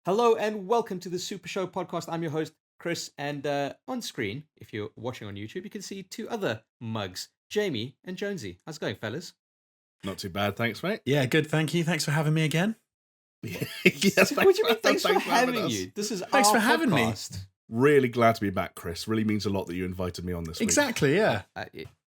Hello and welcome to the SuperShow podcast. I'm your host, Chris, and on screen, if you're watching on YouTube, you can see two other mugs, Jamie and Jonesy. How's it going, fellas? Not too bad, thanks, mate. Yeah, good, thank you. Thanks for having me again. Yes, What do you mean, thanks for having having us. you? This is Thanks our for having me. podcast. Really glad to be back, Chris. Really means a lot that you invited me on this week. Exactly, yeah.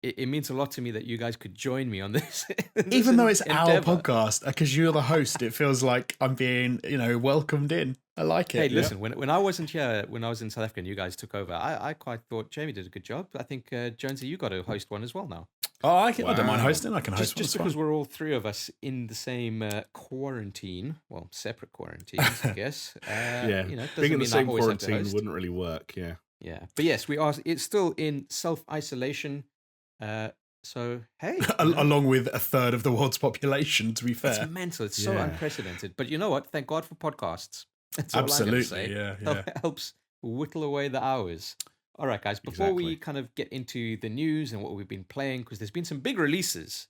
It means a lot to me that you guys could join me on this. Even though it's our endeavor. podcast, because you're the host, it feels like I'm being, welcomed in. I like it. Hey, listen, when I wasn't here, when I was in South Africa and you guys took over, I quite thought Jamie did a good job. I think, Jonesy, you got to host one as well now. Oh, I don't mind Wow. hosting. I can host Just one. because we're all three of us in the same quarantine, well, separate quarantines, I guess. Yeah, doesn't being in the mean I same always have to quarantine host. wouldn't really work, yeah. Yeah, but yes, we are. It's still in self-isolation. So hey, Along with a third of the world's population, to be it's fair. mental. It's so Yeah. unprecedented. But you know what? Thank God for podcasts. That's all I'm gonna Absolutely, say. yeah. Helps whittle away the hours. All right, guys. Before we Exactly. kind of get into the news and what we've been playing, because there's been some big releases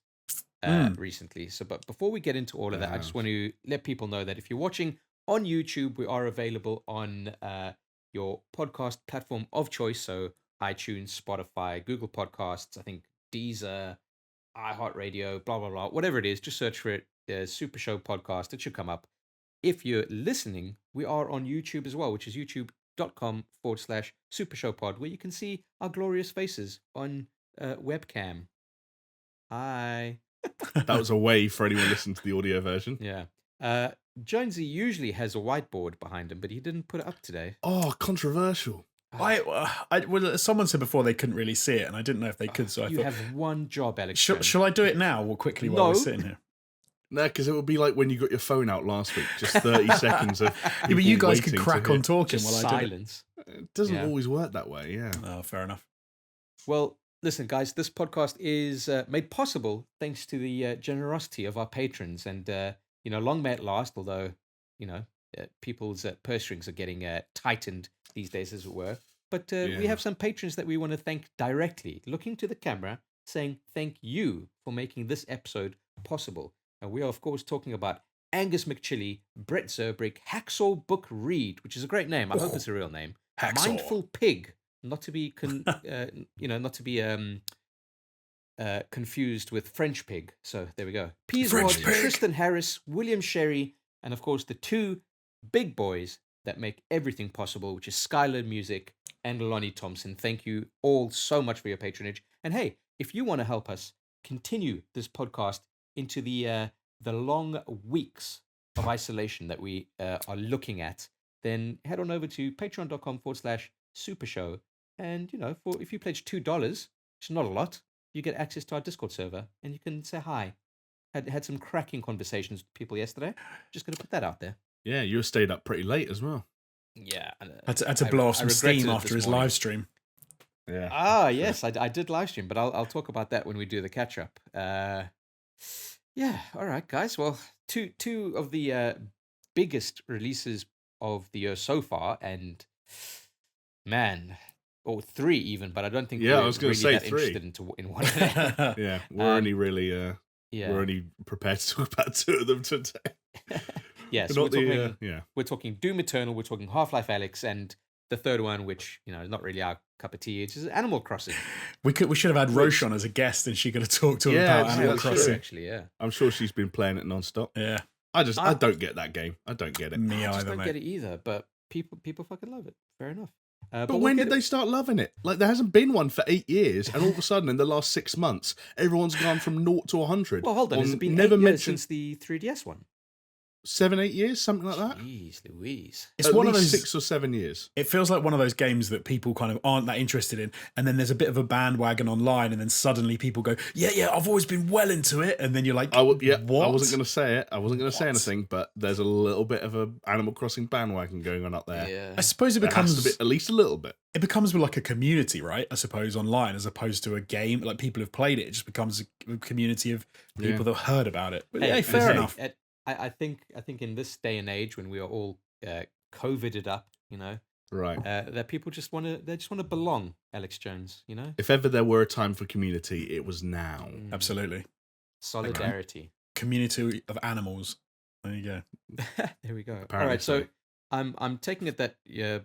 recently. But before we get into all of that, I just want to let people know that if you're watching on YouTube, we are available on your podcast platform of choice. So iTunes, Spotify, Google Podcasts, I think Deezer, iHeartRadio, blah, blah, blah. Whatever it is, just search for it. Super Show Podcast. It should come up. If you're listening, we are on YouTube as well, which is youtube.com/supershowpod, where you can see our glorious faces on webcam. Hi. That was a way for anyone listening to the audio version. Yeah. Jonesy usually has a whiteboard behind him, but he didn't put it up today. Oh, controversial. Well, someone said before they couldn't really see it, and I didn't know if they could, so I You thought, have one job, Alex. shall I do it now or quickly while No. we're sitting here? No, because it would be like when you got your phone out last week, just 30 seconds of Yeah, but you people guys could waiting to crack hear. on talking Just while I do it. silence. It doesn't Yeah. always work that way, yeah. Oh, fair enough. Well, listen, guys, this podcast is made possible thanks to the generosity of our patrons. And, long may it last, although, people's purse strings are getting tightened these days, as it were. But we Yeah. have some patrons that we want to thank directly, looking to the camera, saying thank you for making this episode possible. And we are, of course, talking about Angus McChilly, Brett Zerbrick, Hacksaw Book Reed, which is a great name. I hope it's a real name. Hacksaw. Mindful Pig, not to be confused with French Pig. So there we go. Peaswad, French Pig. Tristan Harris, William Sherry, and of course the two big boys that make everything possible, which is Skylar Music and Lonnie Thompson. Thank you all so much for your patronage. And hey, if you want to help us continue this podcast into the long weeks of isolation that we are looking at, then head on over to patreon.com/supershow. And, if you pledge $2, which is not a lot, you get access to our Discord server and you can say hi. Had some cracking conversations with people yesterday. Just going to put that out there. Yeah, you stayed up pretty late as well. Yeah. Had to blow off some steam after his live stream. Yeah. Ah, yes, I did live stream, but I'll talk about that when we do the catch up. Yeah, all right, guys. Well, two of the biggest releases of the year so far, and man, or three even, but I don't think Yeah, I we're was gonna really say that three. interested in one of them. Yeah, we're only really, Yeah, we're only prepared to talk about two of them today. yeah. But So not we're talking Doom Eternal, we're talking Half-Life Alyx, and the third one, which is not really our cup of tea, it's just Animal Crossing. We should have had Roche on as a guest, and she could have talked to him Yeah, about yeah, Animal that's true. Crossing. Actually, yeah. I'm sure she's been playing it non-stop. Yeah, I don't get that game. I don't get it. me I just either, don't mate. get it either, but people fucking love it. Fair enough. But we'll when get did they start loving it? Like, there hasn't been one for 8 years, and all of a sudden, in the last 6 months, everyone's gone from 0 to 100. Well, hold on. Has it been never 8 years mentioned since the 3DS one? 7, 8 years, something like that. Jeez Louise. It's At one of least those. 6 or 7 years. It feels like one of those games that people kind of aren't that interested in, and then there's a bit of a bandwagon online, and then suddenly people go, "Yeah, I've always been well into it," and then you're like, I "What?" wasn't going to say it. I wasn't going to say What? anything, but there's a little bit of a Animal Crossing bandwagon going on up there. Yeah. I suppose it There has becomes to be at least a little bit. it becomes like a community, right? I suppose online, as opposed to a game. Like people have played it, it just becomes a community of people that have heard about it. But Hey, fair hey, enough. I think in this day and age when we are all COVIDed up, Right. that people just want to belong. Alex Jones, If ever there were a time for community, it was now. Absolutely, solidarity. community of animals. There you go. There we go. All Apparently right, so so. I'm taking it that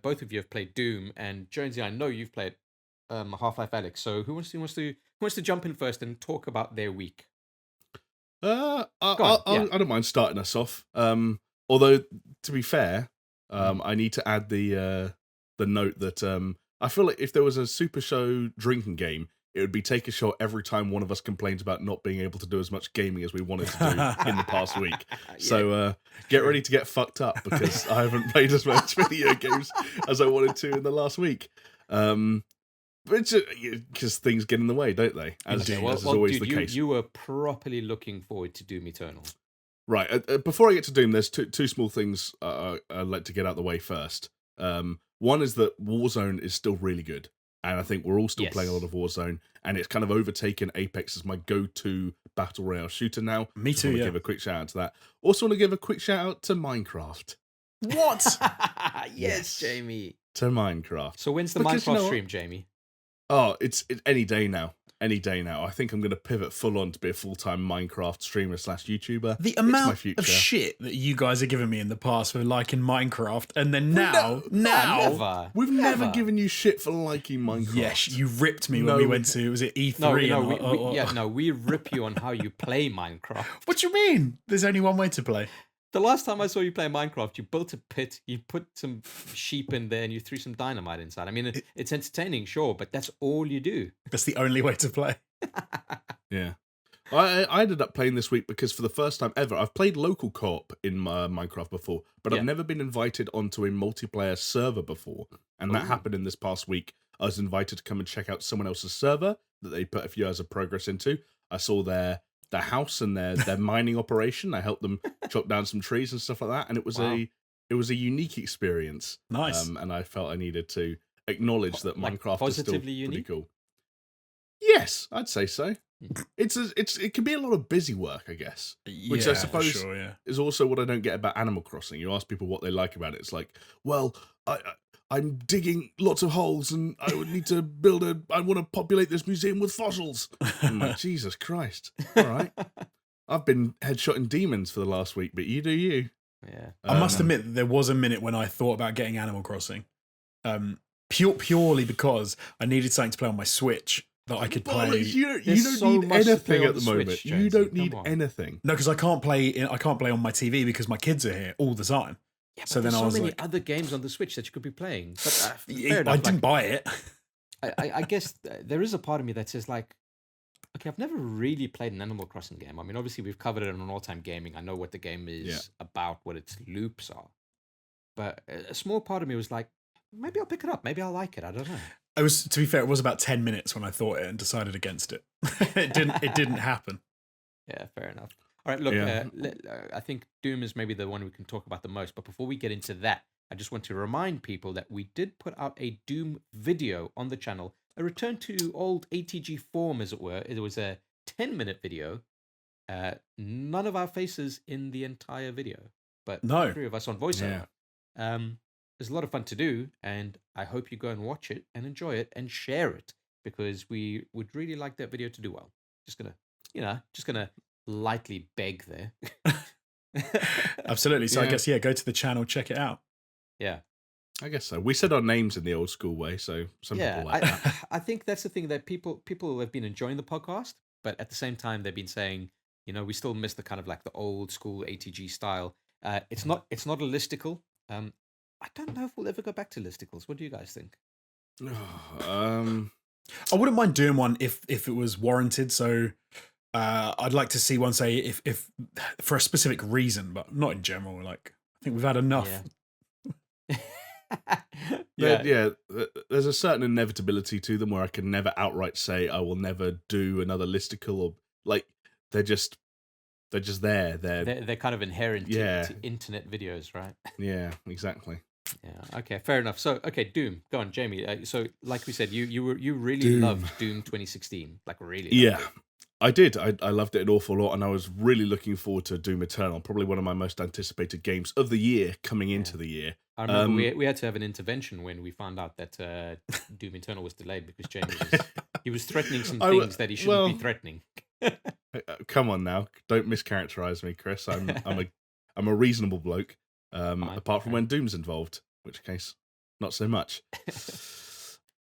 both of you have played Doom, and Jonesy, I know you've played Half-Life Alyx. So who wants to jump in first and talk about their week? Go on, yeah. I don't mind starting us off. Although to be fair, Mm. I need to add the note that I feel like if there was a SuperShow drinking game, it would be take a shot every time one of us complains about not being able to do as much gaming as we wanted to do in the past week. So get ready to get fucked up because I haven't played as much video games as I wanted to in the last week. Because things get in the way, don't they? As is always dude, the case. You were properly looking forward to Doom Eternal. Right. Before I get to Doom, there's two small things I'd like to get out of the way first. One is that Warzone is still really good. And I think we're all still playing a lot of Warzone. And it's kind of overtaken Apex as my go-to battle royale shooter now. Me Just too, want to yeah. give a quick shout out to that. Also want to give a quick shout out to Minecraft. What? Yes, Jamie. To Minecraft. So when's the Because you Minecraft know what? stream, Jamie? Oh, it's any day now. Any day now. I think I'm going to pivot full on to be a full-time Minecraft streamer / YouTuber. The It's my amount future. of shit that you guys have given me in the past for liking Minecraft, and then now, Never. We've never given you shit for liking Minecraft. yes, you ripped me when No, we went to, was it E3? We rip you on how you play Minecraft. What do you mean? There's only one way to play. The last time I saw you play Minecraft, you built a pit, you put some sheep in there, and you threw some dynamite inside. I mean, it's entertaining, sure, but that's all you do. That's the only way to play. Yeah. I ended up playing this week because for the first time ever, I've played local co-op in Minecraft before, but Yeah. I've never been invited onto a multiplayer server before. And that Ooh. happened in this past week. I was invited to come and check out someone else's server that they put a few hours of progress into. I saw their house and their mining operation. I helped them chop down some trees and stuff like that. And it was Wow. a unique experience. Nice. And I felt I needed to acknowledge that Like Minecraft is still positively pretty unique? cool. Yes, I'd say so. Mm. It can be a lot of busy work, I guess. Which I Yeah, suppose for sure, yeah. is also what I don't get about Animal Crossing. You ask people what they like about it. It's like, well, I'm digging lots of holes and I would need to I want to populate this museum with fossils. I'm like, Jesus Christ. All right. I've been headshotting demons for the last week, but you do you. Yeah. I must Um, admit that there was a minute when I thought about getting Animal Crossing, purely because I needed something to play on my Switch that I could play. bollocks, you There's don't so need much to play anything on at the the moment. Switch, You Jonesy, don't come need on. anything. No, because I can't play on my TV because my kids are here all the time. Yeah, but So then there's I so was many like, other games on the Switch that you could be playing. But fair I enough. didn't buy it. I guess there is a part of me that says like, okay, I've never really played an Animal Crossing game. I mean, obviously we've covered it on All Time Gaming. I know what the game is about, what its loops are. But a small part of me was like, maybe I'll pick it up. Maybe I'll like it. I don't know. To be fair, it was about 10 minutes when I thought it and decided against it. It didn't happen. Yeah, fair enough. All right, look, Yeah. I think Doom is maybe the one we can talk about the most. But before we get into that, I just want to remind people that we did put out a Doom video on the channel, a return to old ATG form, as it were. It was a 10-minute video. None of our faces in the entire video, but No. 3 of us on voiceover. There's a lot of fun to do, and I hope you go and watch it and enjoy it and share it because we would really like that video to do well. Just gonna lightly beg there. Absolutely. So I Yeah. guess, go to the channel, check it out. Yeah. I guess so. We said our names in the old school way, so some Yeah, people like that. I think that's the thing that people have been enjoying the podcast, but at the same time they've been saying, we still miss the kind of like the old school ATG style. It's not a listicle. I don't know if we'll ever go back to listicles. What do you guys think? I wouldn't mind doing one if it was warranted. So I'd like to see one, say, if for a specific reason, but not in general. Like, I think we've had enough. Yeah. There's a certain inevitability to them where I can never outright say I will never do another listicle, or like they're just there. They're kind of inherent Yeah. to internet videos, right? Yeah, exactly. Yeah. Okay. Fair enough. So, okay, Doom. Go on, Jamie. So, like we said, you really Doom. loved Doom 2016. Like really. Yeah, loved it. I did. I loved it an awful lot, and I was really looking forward to Doom Eternal. Probably one of my most anticipated games of the year coming into the year. I remember we had to have an intervention when we found out that Doom Eternal was delayed because Jamie was threatening some things that he shouldn't be threatening. Come on now, don't mischaracterize me, Chris. I'm a reasonable bloke. Fine, apart from okay. when Doom's involved, in which case, not so much.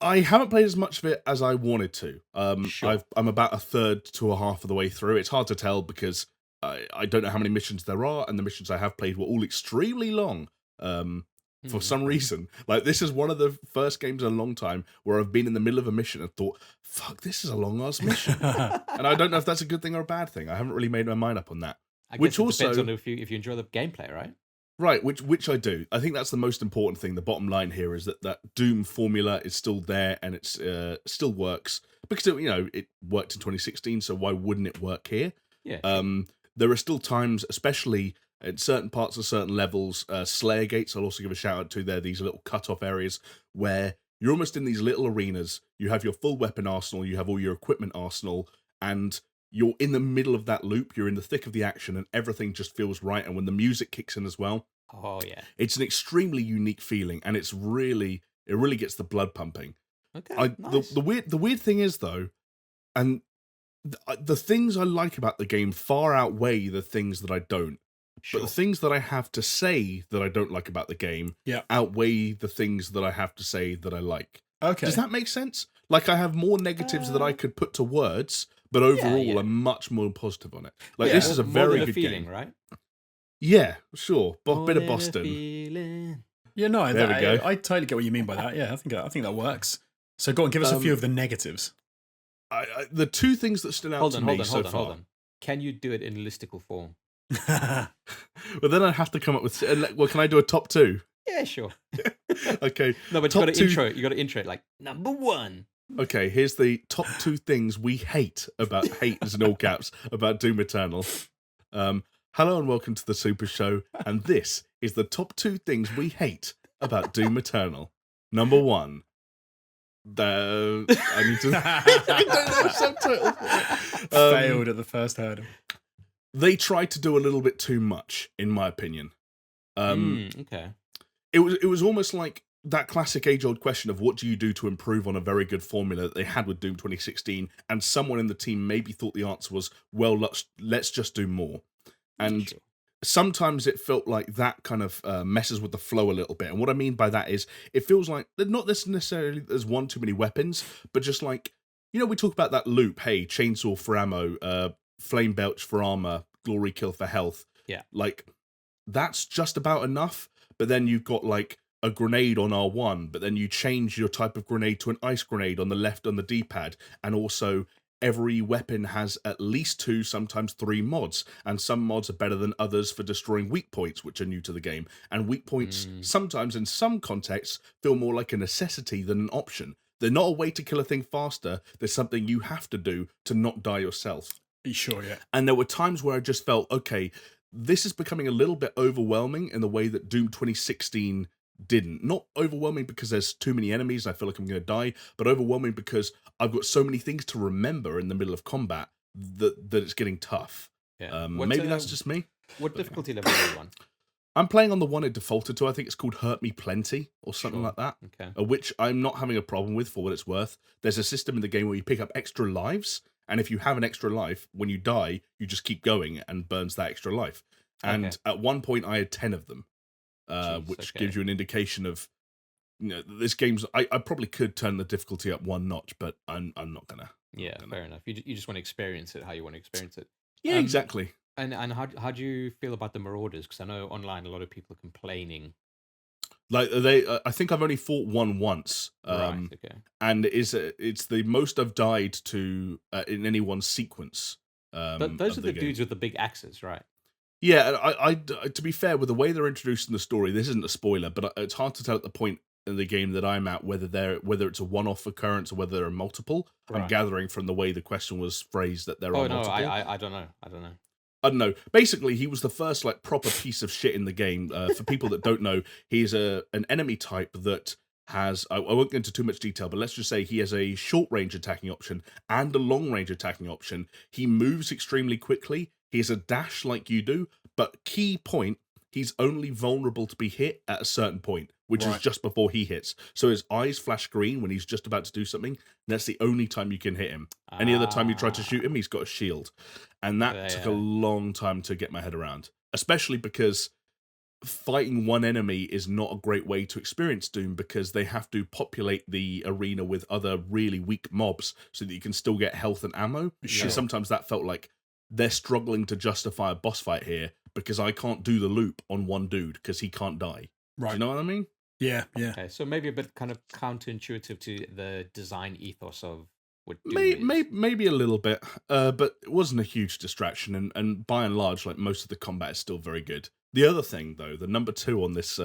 I haven't played as much of it as I wanted to. Sure. I'm about a third to a half of the way through. It's hard to tell because I don't know how many missions there are, and the missions I have played were all extremely long. For some reason, like this is one of the first games in a long time where I've been in the middle of a mission and thought, "Fuck, this is a long ass mission," and I don't know if that's a good thing or a bad thing. I haven't really made my mind up on that. I Which guess it also depends on if you enjoy the gameplay, right? Right, which I do. I think that's the most important thing. The bottom line here is that Doom formula is still there and it's still works because it worked in 2016. So why wouldn't it work here? Yeah. Sure. There are still times, especially in certain parts of certain levels, Slayer gates. I'll also give a shout out to there. These little cut-off areas where you're almost in these little arenas. You have your full weapon arsenal, you have all your equipment arsenal, and you're in the middle of that loop. You're in the thick of the action, and everything just feels right. And when the music kicks in as well, Oh yeah. it's an extremely unique feeling, and it really gets the blood pumping. Okay. Nice. The weird thing is though, and the things I like about the game far outweigh the things that I don't. Sure. But the things that I have to say that I don't like about the game outweigh the things that I have to say that I like. Okay. Does that make sense? Like I have more negatives that I could put to words, but overall I'm much more positive on it. Like this is a very good feeling, game, right? Yeah, sure. Bit of Boston. Yeah, no, There we go. I totally get what you mean by that. Yeah, I think that works. So go on, give us a few of the negatives. The two things that stood out to me so far. Hold on. Can you do it in listicle form? Well, then I have to come up with. Well, can I do a top two? Yeah, sure. Okay. No, but you got to intro it. You got to intro it like number one. Okay, here's the top two things we hate is in all caps about Doom Eternal. Hello and welcome to the Super Show, and this is the top two things we hate about Doom Eternal. Number one. I need to. I don't know subtitles. Failed at the first hurdle. They tried to do a little bit too much, in my opinion. Okay. It was almost like that classic age-old question of what do you do to improve on a very good formula that they had with Doom 2016, and someone in the team maybe thought the answer was, well, let's just do more. And sometimes it felt like that kind of messes with the flow a little bit. And what I mean by that is it feels like not necessarily there's one too many weapons, but just like, we talk about that loop, hey, chainsaw for ammo, flame belch for armor, glory kill for health. Yeah. Like, that's just about enough. But then you've got like a grenade on R1, but then you change your type of grenade to an ice grenade on the left on the D-pad. And also every weapon has at least 2, sometimes 3 mods. And some mods are better than others for destroying weak points, which are new to the game. And weak points sometimes in some contexts feel more like a necessity than an option. They're not a way to kill a thing faster. They're something you have to do to not die yourself. Sure, yeah. And there were times where I just felt, okay, this is becoming a little bit overwhelming in the way that Doom 2016 didn't. Not overwhelming because there's too many enemies and I feel like I'm going to die, but overwhelming because I've got so many things to remember in the middle of combat that it's getting tough. Yeah. Maybe that's just me. What difficulty level are you on? I'm playing on the one it defaulted to. I think it's called Hurt Me Plenty or something like that. Okay. Which I'm not having a problem with for what it's worth. There's a system in the game where you pick up extra lives, and if you have an extra life, when you die, you just keep going and burns that extra life. And at one point, I had 10 of them, which gives you an indication of, this game's. I probably could turn the difficulty up one notch, but I'm not gonna. Yeah, fair enough. You just want to experience it how you want to experience it. Yeah, exactly. And how do you feel about the Marauders? Because I know online a lot of people are complaining. Like I think I've only fought one once, Right. Okay. and it's the most I've died to in any one sequence. But those are the dudes with the big axes, right? Yeah, I to be fair, with the way they're introduced in the story, this isn't a spoiler, but it's hard to tell at the point in the game that I'm at whether it's a one-off occurrence or whether there are multiple. Right. I'm gathering from the way the question was phrased that there are multiple. I don't know. I don't know. Basically, he was the first like proper piece of shit in the game. For people that don't know, he's an enemy type that has. I won't go into too much detail, but let's just say he has a short range attacking option and a long range attacking option. He moves extremely quickly. He has a dash like you do, but key point, he's only vulnerable to be hit at a certain point, which is just before he hits. So his eyes flash green when he's just about to do something. And that's the only time you can hit him. Any other time you try to shoot him, he's got a shield. And that took a long time to get my head around, especially because fighting one enemy is not a great way to experience Doom because they have to populate the arena with other really weak mobs so that you can still get health and ammo. Sure. And sometimes that felt like they're struggling to justify a boss fight here because I can't do the loop on one dude because he can't die. Right. Do you know what I mean? Yeah. Okay, so maybe a bit kind of counterintuitive to the design ethos of what Doom Maybe a little bit, but it wasn't a huge distraction, and by and large, like most of the combat is still very good. The other thing, though, the number 2 on this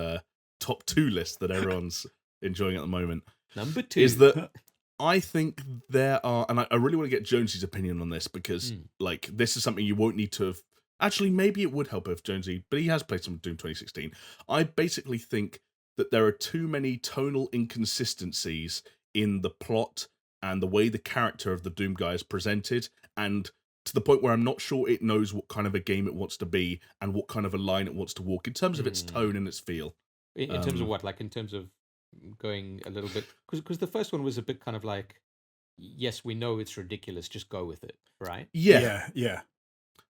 top 2 list that everyone's enjoying at the moment, number 2 is that I think there are, and I really want to get Jonesy's opinion on this because, like, this is something you won't need to have. Actually, maybe it would help if Jonesy, but he has played some Doom 2016. I basically think that there are too many tonal inconsistencies in the plot and the way the character of the Doom guy is presented, and to the point where I'm not sure it knows what kind of a game it wants to be and what kind of a line it wants to walk in terms of its tone and its feel. in terms of what, like in terms of going a little bit, because the first one was a bit kind of like, yes, we know it's ridiculous, just go with it, right? Yeah.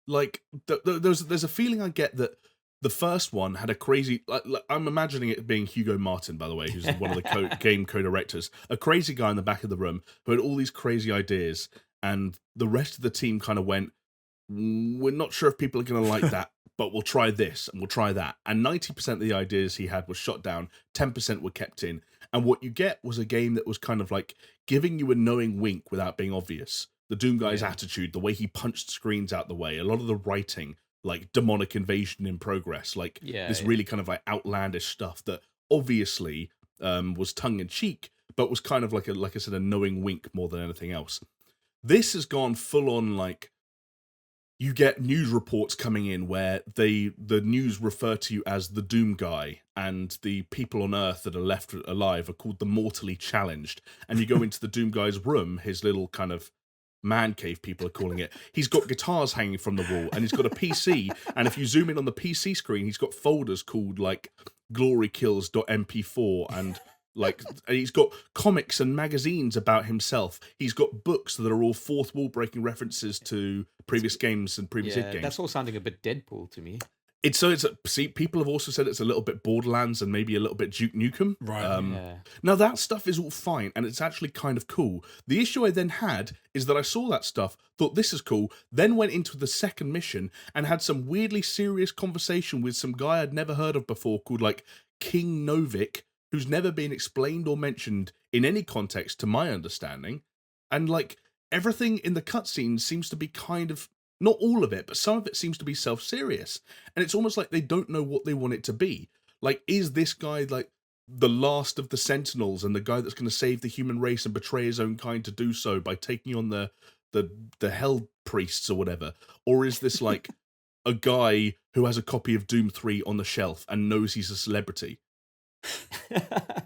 Like there's a feeling I get that the first one had a crazy. Like, I'm imagining it being Hugo Martin, by the way, who's one of the game co-directors, a crazy guy in the back of the room who had all these crazy ideas, and the rest of the team kind of went, "We're not sure if people are going to like that, but we'll try this and we'll try that." And 90% of the ideas he had were shot down, 10% were kept in, and what you get was a game that was kind of like giving you a knowing wink without being obvious. The Doom guy's attitude, the way he punched screens out the way, a lot of the writing, like demonic invasion in progress, like this really kind of like outlandish stuff that obviously was tongue in cheek, but was kind of like I said, a knowing wink more than anything else. This has gone full on, like, you get news reports coming in where the news refer to you as the Doom guy, and the people on Earth that are left alive are called the mortally challenged. And you go into the Doom guy's room, his little kind of man cave, people are calling it. He's got guitars hanging from the wall, and he's got a PC, and if you zoom in on the PC screen, he's got folders called like glorykills.mp4, and like he's got comics and magazines about himself. He's got books that are all fourth wall breaking references to previous games and previous hit games. That's all sounding a bit Deadpool to me. See, people have also said it's a little bit Borderlands and maybe a little bit Duke Nukem. Right. Now that stuff is all fine and it's actually kind of cool. The issue I then had is that I saw that stuff, thought this is cool, then went into the second mission and had some weirdly serious conversation with some guy I'd never heard of before called like King Novik, who's never been explained or mentioned in any context to my understanding. And like everything in the cutscenes seems to be kind of, not all of it, but some of it seems to be self-serious. And it's almost like they don't know what they want it to be. Like, is this guy like the last of the Sentinels and the guy that's going to save the human race and betray his own kind to do so by taking on the Hell Priests or whatever? Or is this like a guy who has a copy of Doom 3 on the shelf and knows he's a celebrity?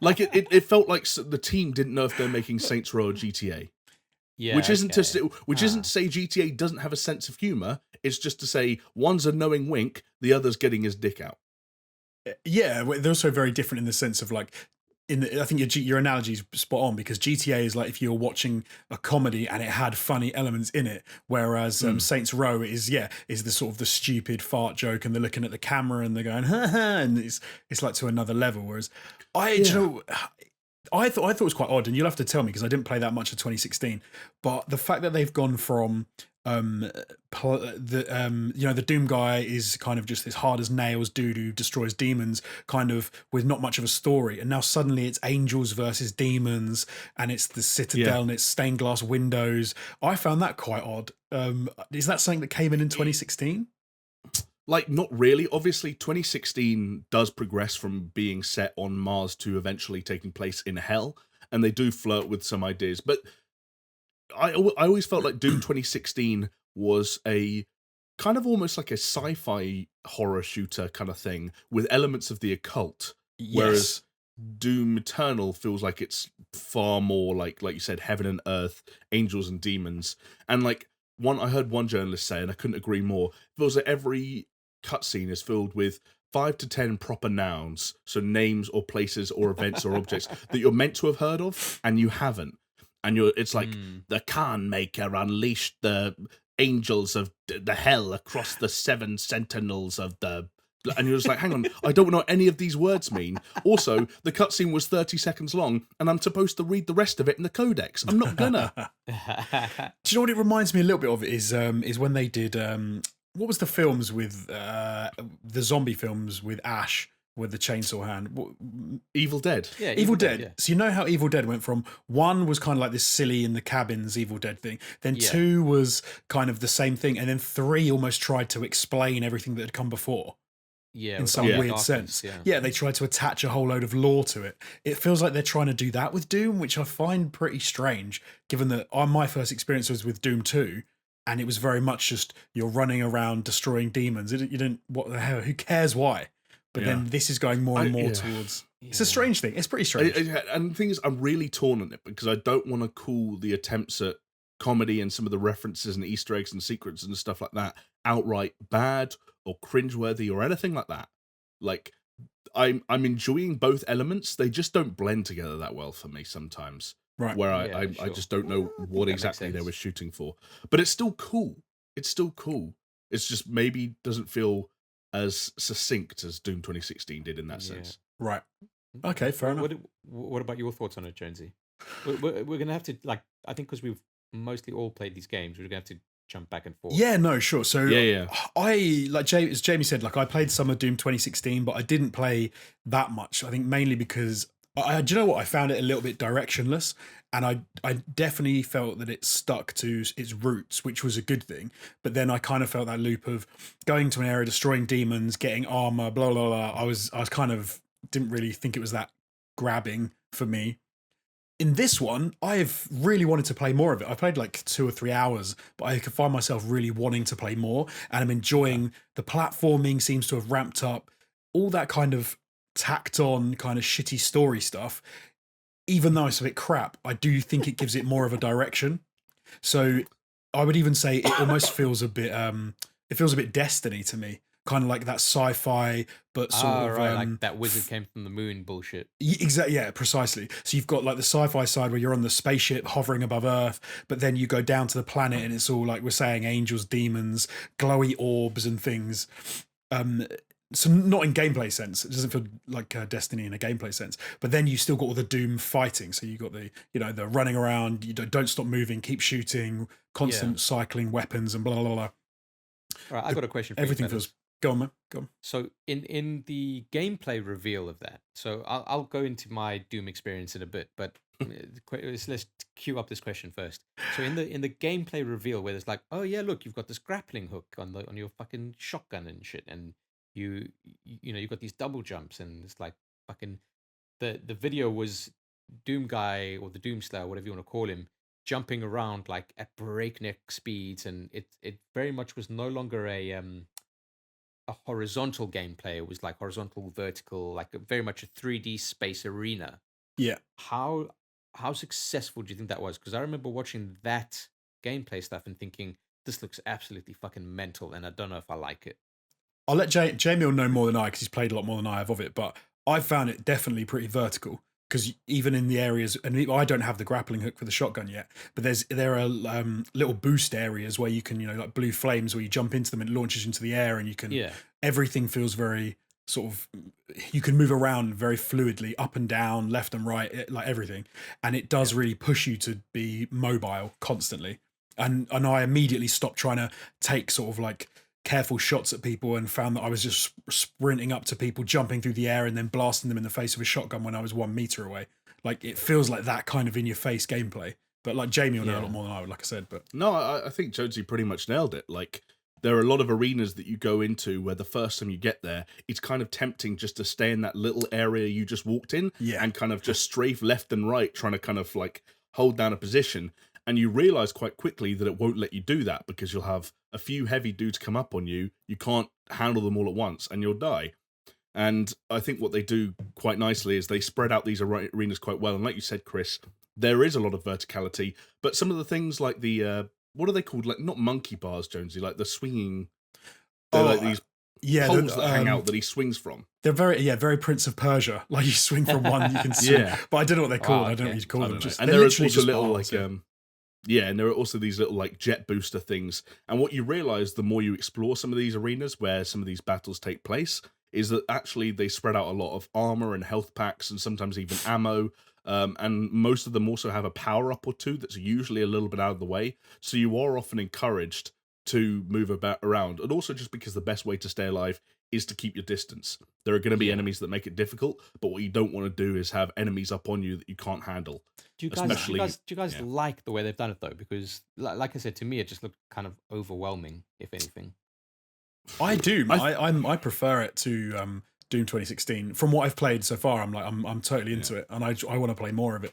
Like, it felt like the team didn't know if they're making Saints Row or GTA. Yeah, which isn't to say GTA doesn't have a sense of humor. It's just to say one's a knowing wink, the other's getting his dick out. Yeah, they're also very different in the sense of like, I think your analogy is spot on, because GTA is like if you're watching a comedy and it had funny elements in it, whereas Saints Row is the sort of the stupid fart joke and they're looking at the camera and they're going ha ha, and it's like to another level. Whereas I thought it was quite odd, and you'll have to tell me because I didn't play that much of 2016. But the fact that they've gone from the Doom guy is kind of just this hard as nails dude who destroys demons, kind of with not much of a story, and now suddenly it's angels versus demons, and it's the Citadel and it's stained glass windows. I found that quite odd. Is that something that came in 2016? Like, not really. Obviously, 2016 does progress from being set on Mars to eventually taking place in hell, and they do flirt with some ideas. But I always felt like Doom 2016 was a kind of almost like a sci-fi horror shooter kind of thing with elements of the occult, whereas Doom Eternal feels like it's far more like you said, heaven and earth, angels and demons. And like I heard one journalist say, and I couldn't agree more, it feels like every cutscene is filled with 5 to 10 proper nouns, so names or places or events or objects that you're meant to have heard of and you haven't. And it's like the Khan Maker unleashed the angels of the hell across the 7 sentinels of the And you're just like, hang on, I don't know what any of these words mean. Also, the cutscene was 30 seconds long, and I'm supposed to read the rest of it in the codex. I'm not gonna. Do you know what it reminds me a little bit of? Is when they did what was the films with the zombie films with Ash with the chainsaw hand? Evil Dead. Yeah, Evil Dead. Yeah. So you know how Evil Dead went from one was kind of like this silly in the cabins Evil Dead thing, then Yeah. 2 was kind of the same thing, and then 3 almost tried to explain everything that had come before. Yeah, In with some all the weird darkness, sense. Yeah. They tried to attach a whole load of lore to it. It feels like they're trying to do that with Doom, which I find pretty strange, given that my first experience was with Doom 2, and it was very much just you're running around destroying demons. You didn't, what the hell, who cares why? But then this is going more and more towards... It's a strange thing. It's pretty strange. And the thing is, I'm really torn on it because I don't want to call the attempts at comedy and some of the references and Easter eggs and secrets and stuff like that outright bad or cringeworthy or anything like that. Like, I'm enjoying both elements. They just don't blend together that well for me sometimes. Right. Where Yeah, I sure. just don't know what That makes exactly they sense. were shooting for. But it's still cool. It's still cool. It's just maybe doesn't feel as succinct as Doom 2016 did in that sense. Right. Okay, fair enough. What about your thoughts on it, Jonesy? We're going to have to, like, I think because we've mostly all played these games, we're going to have to jump back and forth. Yeah, no, sure. So Yeah. I, like as Jamie said, like I played some of Doom 2016, but I didn't play that much. I think mainly because do you know what? I found it a little bit directionless, and I definitely felt that it stuck to its roots, which was a good thing. But then I kind of felt that loop of going to an area, destroying demons, getting armor, blah blah blah. I was kind of didn't really think it was that grabbing for me. In this one, I've really wanted to play more of it. I played like 2 or 3 hours, but I could find myself really wanting to play more, and I'm enjoying the platforming seems to have ramped up, all that kind of tacked on kind of shitty story stuff. Even though it's a bit crap, I do think it gives it more of a direction. So I would even say it almost feels a bit Destiny to me. Kind of like that sci-fi, but sort of right, like that wizard came from the moon bullshit. Exactly, yeah, precisely. So you've got like the sci-fi side where you're on the spaceship hovering above Earth, but then you go down to the planet and it's all like we're saying angels, demons, glowy orbs and things. So not in gameplay sense. It doesn't feel like Destiny in a gameplay sense. But then you still got all the Doom fighting. So you got the the running around. You don't stop moving, keep shooting, constant cycling weapons and blah blah blah. All right, I got a question for Everything you. fellas. feels. Go on, man. Go on. So in the gameplay reveal of that, so I'll go into my Doom experience in a bit, but let's queue up this question first. So in the gameplay reveal where there's like, oh yeah, look, you've got this grappling hook on your fucking shotgun and shit, and you've got these double jumps, and it's like fucking the video was Doom guy or the Doom Slayer, whatever you want to call him, jumping around like at breakneck speeds, and it very much was no longer a horizontal gameplay. It was like horizontal, vertical, like very much a 3D space arena. Yeah. How successful do you think that was? Because I remember watching that gameplay stuff and thinking, this looks absolutely fucking mental, and I don't know if I like it. I'll let Jamie will know more than I because he's played a lot more than I have of it, but I found it definitely pretty vertical because even in the areas, and I don't have the grappling hook for the shotgun yet, but there are little boost areas where you can, like blue flames where you jump into them and it launches into the air and you can, everything feels very sort of, you can move around very fluidly, up and down, left and right, like everything. And it does really push you to be mobile constantly. And I immediately stopped trying to take sort of like careful shots at people and found that I was just sprinting up to people, jumping through the air and then blasting them in the face with a shotgun when I was 1 meter away. Like it feels like that kind of in your face gameplay. But like Jamie will know a lot more than I would, like I said. But no, I think Jonesy pretty much nailed it. Like there are a lot of arenas that you go into where the first time you get there, it's kind of tempting just to stay in that little area you just walked in and kind of just strafe left and right, trying to kind of like hold down a position. And you realize quite quickly that it won't let you do that because you'll have a few heavy dudes come up on you. You can't handle them all at once and you'll die. And I think what they do quite nicely is they spread out these arenas quite well. And like you said, Chris, there is a lot of verticality, but some of the things like the, what are they called? Like not monkey bars, Jonesy, like the swinging, they're like these poles that hang out that he swings from. They're very Prince of Persia. Like you swing from one, you can swing. But I don't know what they're called. I don't know what you call them. And there is also little bars, like, Yeah, and there are also these little like jet booster things. And what you realize the more you explore some of these arenas where some of these battles take place is that actually they spread out a lot of armor and health packs and sometimes even ammo. And most of them also have a power up or two that's usually a little bit out of the way. So you are often encouraged to move about around. And also just because the best way to stay alive is to keep your distance. There are going to be enemies that make it difficult, but what you don't want to do is have enemies up on you that you can't handle. Do you guys like the way they've done it though? Because like I said, to me it just looked kind of overwhelming, if anything. I do. I prefer it to Doom 2016. From what I've played so far, I'm totally into it, and I want to play more of it.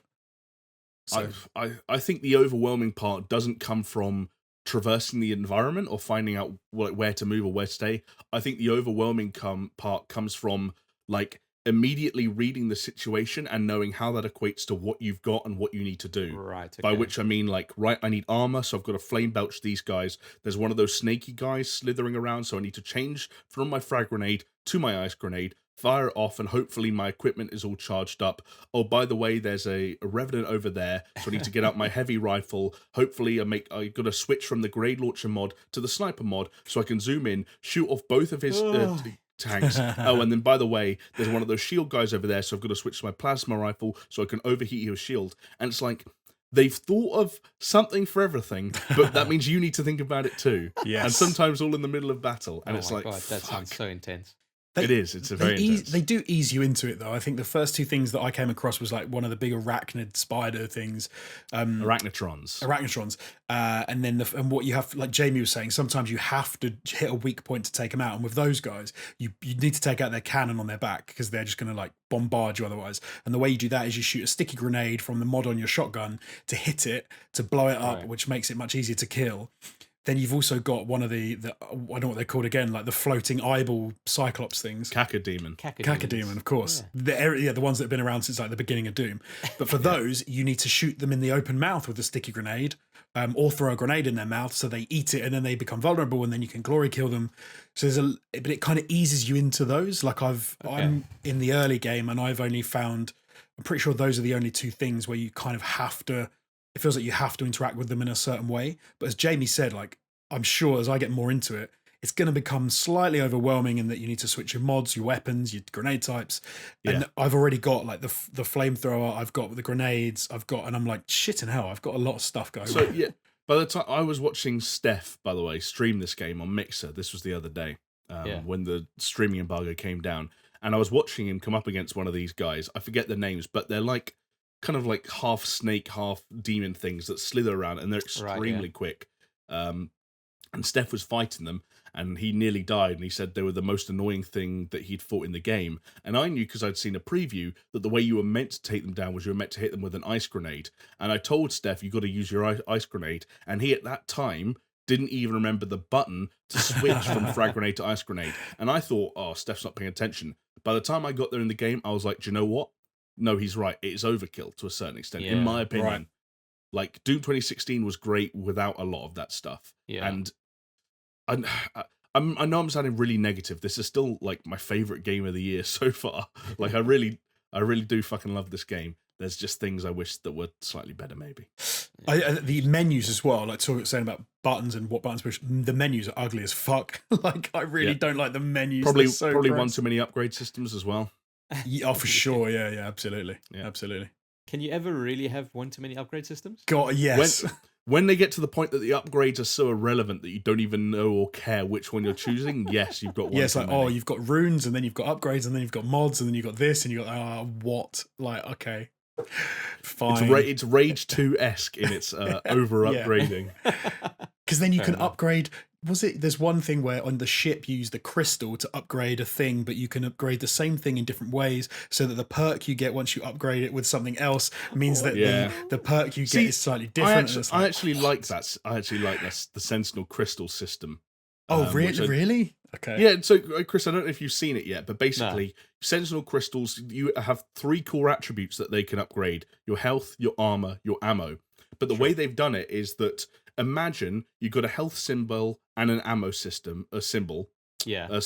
So I think the overwhelming part doesn't come from traversing the environment or finding out where to move or where to stay. I think the overwhelming part comes from like immediately reading the situation and knowing how that equates to what you've got and what you need to do. Right. Okay. By which I mean, like, right, I need armor, so I've got to flame belch these guys. There's one of those snaky guys slithering around, so I need to change from my frag grenade to my ice grenade, fire it off, and hopefully my equipment is all charged up. Oh, by the way, there's a revenant over there, so I need to get out my heavy rifle. Hopefully I got to switch from the grenade launcher mod to the sniper mod, so I can zoom in, shoot off both of his tanks. Oh, and then by the way, there's one of those shield guys over there, so I've got to switch to my plasma rifle so I can overheat his shield. And it's like, they've thought of something for everything, but that means you need to think about it too. Yes. And sometimes all in the middle of battle. And it's like, God, that sounds so intense. It is. It's a very intense. They do ease you into it, though. I think the first two things that I came across was like one of the big arachnid spider things. Arachnotrons. And then and what you have, like Jamie was saying, sometimes you have to hit a weak point to take them out. And with those guys, you need to take out their cannon on their back because they're just going to like bombard you otherwise. And the way you do that is you shoot a sticky grenade from the mod on your shotgun to hit it, to blow it up, which makes it much easier to kill. Then you've also got one of the I don't know what they're called again, like the floating eyeball cyclops things. Cacodemon, of course. The ones that have been around since like the beginning of Doom. But for those, you need to shoot them in the open mouth with a sticky grenade, or throw a grenade in their mouth so they eat it and then they become vulnerable and then you can glory kill them. So but it kind of eases you into those. Like I'm in the early game and I've only found, I'm pretty sure those are the only two things where you kind of have to. It feels like you have to interact with them in a certain way. But as Jamie said, like, I'm sure as I get more into it, it's going to become slightly overwhelming in that you need to switch your mods, your weapons, your grenade types. Yeah. And I've already got like the flamethrower, I've got the grenades, and I'm like, shit in hell, I've got a lot of stuff going on. So, yeah, by the time I was watching Steph, by the way, stream this game on Mixer, this was the other day, when the streaming embargo came down. And I was watching him come up against one of these guys. I forget their names, but they're like, kind of like half snake, half demon things that slither around, and they're extremely quick. And Steph was fighting them, and he nearly died, and he said they were the most annoying thing that he'd fought in the game. And I knew, because I'd seen a preview, that the way you were meant to take them down was you were meant to hit them with an ice grenade. And I told Steph, you got to use your ice grenade, and he at that time didn't even remember the button to switch from frag grenade to ice grenade. And I thought, oh, Steph's not paying attention. By the time I got there in the game, I was like, do you know what? No, he's right. It is overkill to a certain extent, in my opinion. Right. Like, Doom 2016 was great without a lot of that stuff. Yeah. And I know I'm sounding really negative. This is still, like, my favorite game of the year so far. Like, I really do fucking love this game. There's just things I wish that were slightly better, maybe. The menus as well, like saying about buttons and what buttons push, the menus are ugly as fuck. Like, I really don't like the menus. Probably gross. one too many upgrade systems as well. Yeah, for sure. Yeah, absolutely. Yeah. Absolutely. Can you ever really have one too many upgrade systems? God, yes. When they get to the point that the upgrades are so irrelevant that you don't even know or care which one you're choosing, yes, you've got one. Yes, like, you've got runes, and then you've got upgrades, and then you've got mods, and then you've got this, and you've got, what? Like, okay. Fine. It's Rage 2-esque in its over-upgrading. Because then you can upgrade. There's one thing where on the ship you use the crystal to upgrade a thing, but you can upgrade the same thing in different ways, so that the perk you get once you upgrade it with something else means that the perk you get is slightly different. I actually like that. The Sentinel Crystal system. Oh, really? Okay. Yeah, so Chris, I don't know if you've seen it yet, but basically, Sentinel Crystals, you have 3 core attributes that they can upgrade: your health, your armor, your ammo. But the way they've done it is that, imagine you've got a health symbol and an ammo symbol. Yeah.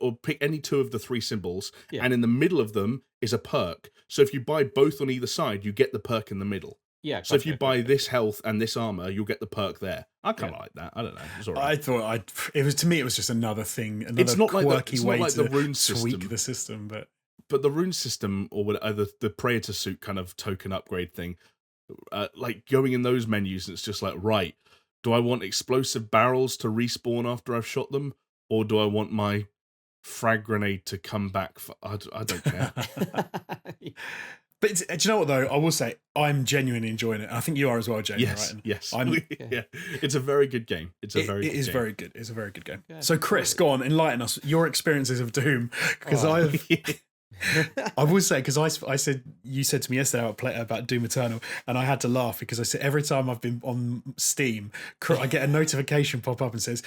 Or pick any 2 of the 3 symbols, and in the middle of them is a perk. So if you buy both on either side, you get the perk in the middle. Yeah, So if you gotcha, buy gotcha. this health and this armor, you'll get the perk there. I kind of like that. I don't know. It's all right. I thought it was, to me, it was just another thing, another It's not like quirky way the to rune tweak system. the system, But the rune system, or whatever, the Praetor suit kind of token upgrade thing, like going in those menus, it's just like, right, do I want explosive barrels to respawn after I've shot them, or do I want my frag grenade to come back? I don't care. But do you know what though? I will say I'm genuinely enjoying it. I think you are as well, Jamie. Yes, right? yes, I'm, yeah. It's a very good game. It's a very. It good is game. very good. It's a very good game. Okay, So, Chris, cool. go on, enlighten us. Your experiences of Doom, because Oh. I will say, because I said, you said to me yesterday about Doom Eternal, and I had to laugh because I said every time I've been on Steam, I get a notification pop up and says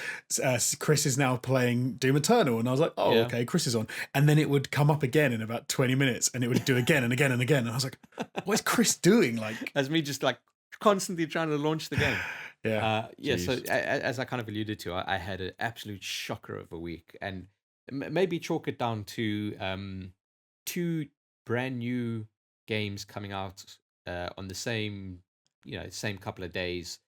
Chris is now playing Doom Eternal, and I was like, oh, Yeah. okay, Chris is on, and then it would come up again in about 20 minutes, and it would do again and again and again, and I was like, what is Chris doing? Like, As me just like constantly trying to launch the game. yeah, Yeah. So Jeez. as I kind of alluded to, I had an absolute shocker of a week, and maybe chalk it down to 2 brand new games coming out on the same, same couple of days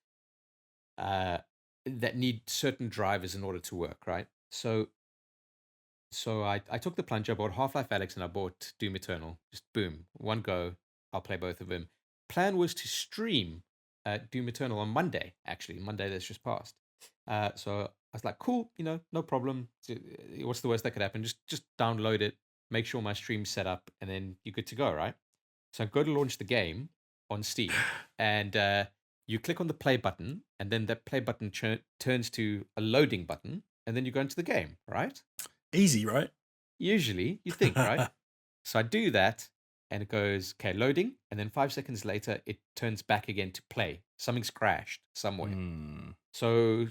that need certain drivers in order to work, right? So I took the plunge. I bought Half-Life Alyx and I bought Doom Eternal. Just boom, one go. I'll play both of them. Plan was to stream Doom Eternal on Monday. Actually, Monday that's just passed. So I was like, cool, no problem. What's the worst that could happen? Just download it, make sure my stream's set up, and then you're good to go, right? So I go to launch the game on Steam, and you click on the play button, and then that play button turns to a loading button, and then you go into the game, right? easy, right? Usually, you think, right? So I do that, and it goes, okay, loading, and then 5 seconds later, it turns back again to play. Something's crashed somewhere. So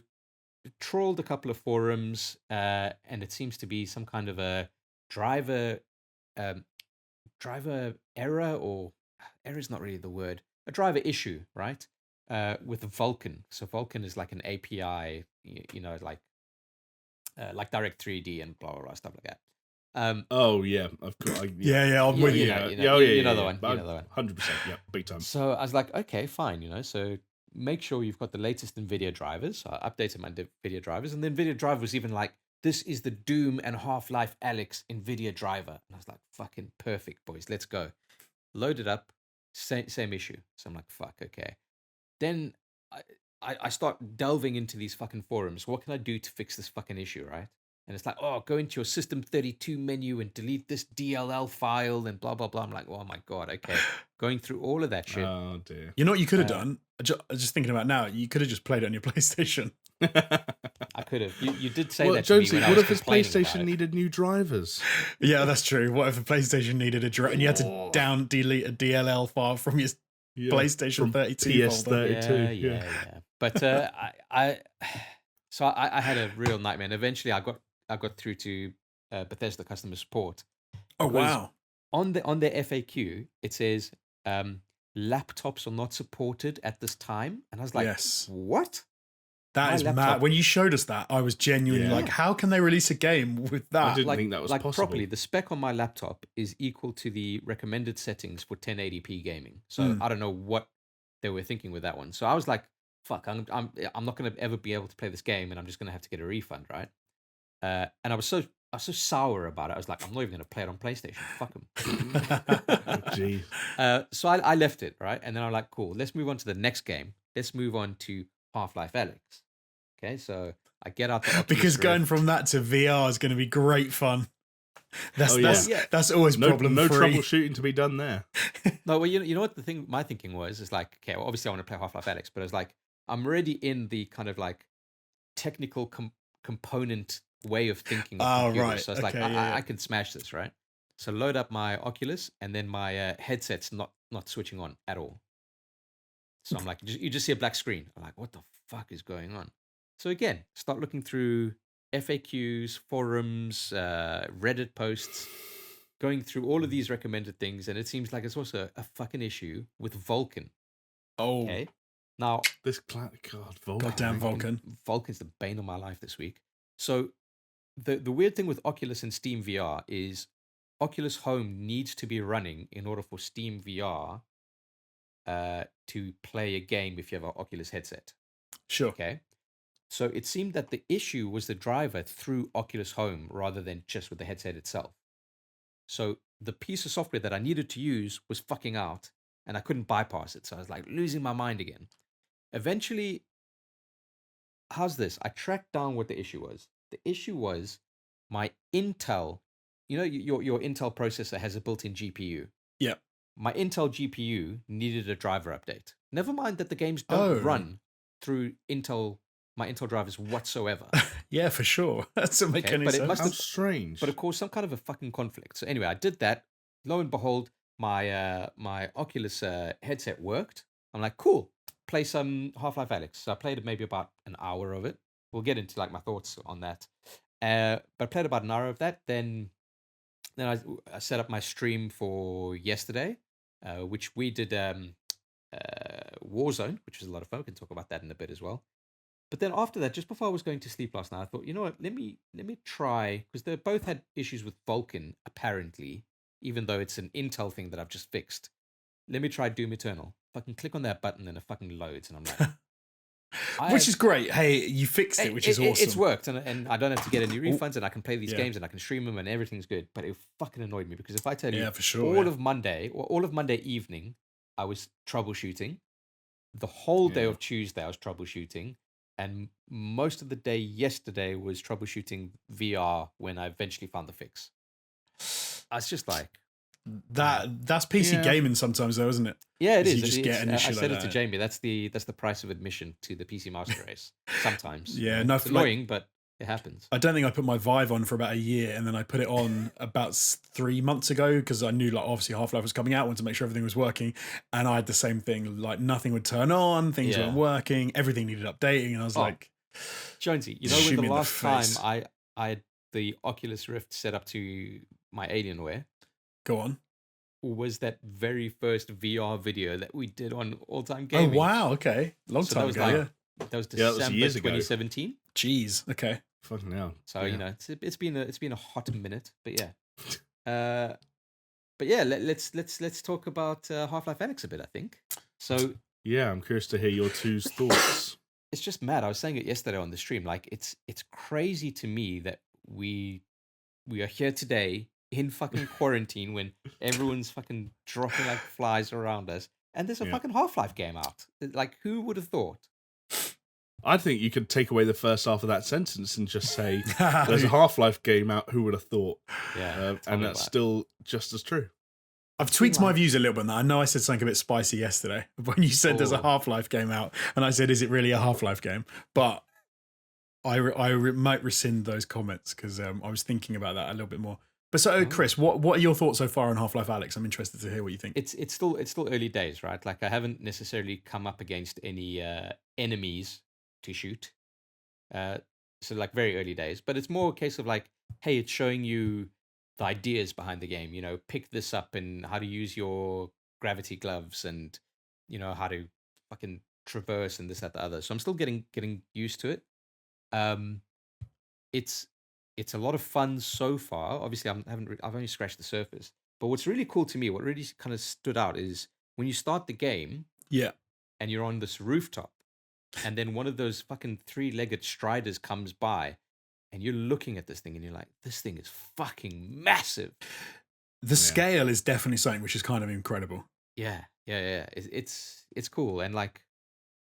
trawled a couple of forums, and it seems to be some kind of a driver um, driver error, or error is not really the word, a driver issue, right? With Vulkan. So Vulkan is like an API, like Direct 3D and blah blah blah stuff like that. Oh yeah, of course. Yeah, I'm you, with you you. know, Yeah, the one, you know the one. 100%. Yeah, big time. So I was like, okay, fine, So make sure you've got the latest NVIDIA drivers. So I updated my NVIDIA drivers, and the NVIDIA driver was even like, this is the Doom and Half-Life Alyx NVIDIA driver. And I was like, fucking perfect, boys. Let's go. Load it up. Same issue. So I'm like, fuck, okay. Then I start delving into these fucking forums. What can I do to fix this fucking issue, right? And it's like, oh, go into your System 32 menu and delete this DLL file and blah, blah, blah. I'm like, oh my God, okay. Going through all of that shit. Oh dear. You know what you could have done? Just thinking about now, you could have just played it on your PlayStation. I could have. You did say Well, that to me Jonesy, when I what was if his complaining about PlayStation it. needed new drivers? Yeah, that's true. What if the PlayStation needed and you had to delete a DLL file from your Yeah, PlayStation from 32 folder? PS32. Yeah. But I had a real nightmare. And eventually, I got through to Bethesda customer support. Oh Because wow. on their FAQ, it says laptops are not supported at this time, and I was like, Yes. what? That My is mad. laptop- When you showed us that, I was genuinely Yeah. like, how can they release a game with I that? didn't think that was like possible. properly, the spec on my laptop is equal to the recommended settings for 1080p gaming. So I don't know what they were thinking with that one. So I was like, fuck, I'm not going to ever be able to play this game, and I'm just going to have to get a refund, right? And I was so sour about it. I was like, I'm not even going to play it on PlayStation. Fuck them. Oh, geez. So I left it, right? And then I'm like, cool, let's move on to the next game. Let's move on to Half-Life Alyx. Okay, so I get out the Oculus Because Rift. going from that to VR is going to be great fun. That's Oh, yeah. that's always No problem free. troubleshooting to be done there. No, well, you know what my thinking was? Is like, okay, well, obviously I want to play Half-Life Alyx, but it's like, I'm already in the kind of like technical component way of thinking of Oh, computers. right. So it's like, Okay, yeah. I can smash this, right? So load up my Oculus, and then my headset's not switching on at all. So I'm like, you just see a black screen. I'm like, what the fuck is going on? So again, start looking through FAQs, forums, Reddit posts, going through all of these recommended things, and it seems like it's also a fucking issue with Vulkan. Oh, Okay, now God, Vulcan. goddamn Vulcan. Vulkan's the bane of my life this week. So the weird thing with Oculus and Steam VR is Oculus Home needs to be running in order for Steam VR to play a game if you have an Oculus headset. Sure. Okay. So it seemed that the issue was the driver through Oculus Home rather than just with the headset itself. So the piece of software that I needed to use was fucking out and I couldn't bypass it. So I was like losing my mind again. Eventually, how's this? I tracked down what the issue was. The issue was my Intel, your Intel processor has a built-in GPU. Yeah. My Intel GPU needed a driver update. Never mind that the games don't run through my Intel drivers whatsoever. Yeah, for sure. That doesn't make any But sense. it must have strange. But it caused some kind of a fucking conflict. So anyway, I did that. Lo and behold, my Oculus headset worked. I'm like, cool. Play some Half-Life Alyx. So I played maybe about an hour of it. We'll get into like my thoughts on that. But I played about an hour of that. Then I set up my stream for yesterday, which we did Warzone, which was a lot of fun. We can talk about that in a bit as well. But then after that, just before I was going to sleep last night, I thought, you know what, let me try, because they both had issues with Vulkan, apparently, even though it's an Intel thing that I've just fixed. Let me try Doom Eternal. Fucking click on that button and it fucking loads, and I'm like, which is great. Hey, you fixed it, which is awesome. It's worked, and I don't have to get any refunds, and I can play these games, and I can stream them, and everything's good. But it fucking annoyed me because if I tell you, for sure, all of Monday evening, I was troubleshooting. The whole day of Tuesday, I was troubleshooting. And most of the day yesterday was troubleshooting VR when I eventually found the fix. I was just like... That's PC gaming sometimes though, isn't it? Yeah, it is. You just get an issue I said like it to that. Jamie. That's the price of admission to the PC Master Race. Sometimes. Yeah, it's annoying, but it happens. I don't think I put my Vive on for about a year, and then I put it on about 3 months ago because I knew like obviously Half-Life was coming out, I wanted to make sure everything was working, and I had the same thing, like nothing would turn on, things weren't working, everything needed updating, and I was like, Jonesy, you know when the last time I had the Oculus Rift set up to my Alienware? Go on. Was that very first VR video that we did on All Time Gaming. Oh wow, okay. Long time ago, That was December years ago. 2017. Jeez, okay. Fucking hell. So you know, it's been a hot minute, but yeah. But yeah, let's talk about Half-Life Alyx a bit, I think. So yeah, I'm curious to hear your two's thoughts. It's just mad. I was saying it yesterday on the stream. Like it's crazy to me that we are here today in fucking quarantine when everyone's fucking dropping like flies around us, and there's a fucking Half-Life game out. Like, who would have thought? I think you could take away the first half of that sentence and just say, there's a Half-Life game out, who would have thought? Yeah. And that's still just as true. I've tweaked my views a little bit on that. I know I said something a bit spicy yesterday when you said there's a Half-Life game out, and I said, is it really a Half-Life game? But I might rescind those comments because I was thinking about that a little bit more. But so, Chris, what are your thoughts so far on Half-Life Alyx? I'm interested to hear what you think. It's still early days, right? Like I haven't necessarily come up against any enemies to shoot. So like very early days, but it's more a case of like, hey, it's showing you the ideas behind the game. You know, pick this up and how to use your gravity gloves, and you know how to fucking traverse and this, that, the other. So I'm still getting used to it. It's a lot of fun so far. Obviously, I've only scratched the surface. But what's really cool to me, what really kind of stood out, is when you start the game, and you're on this rooftop, and then one of those fucking 3-legged striders comes by, and you're looking at this thing, and you're like, this thing is fucking massive. The scale is definitely something which is kind of incredible. Yeah. It's cool, and like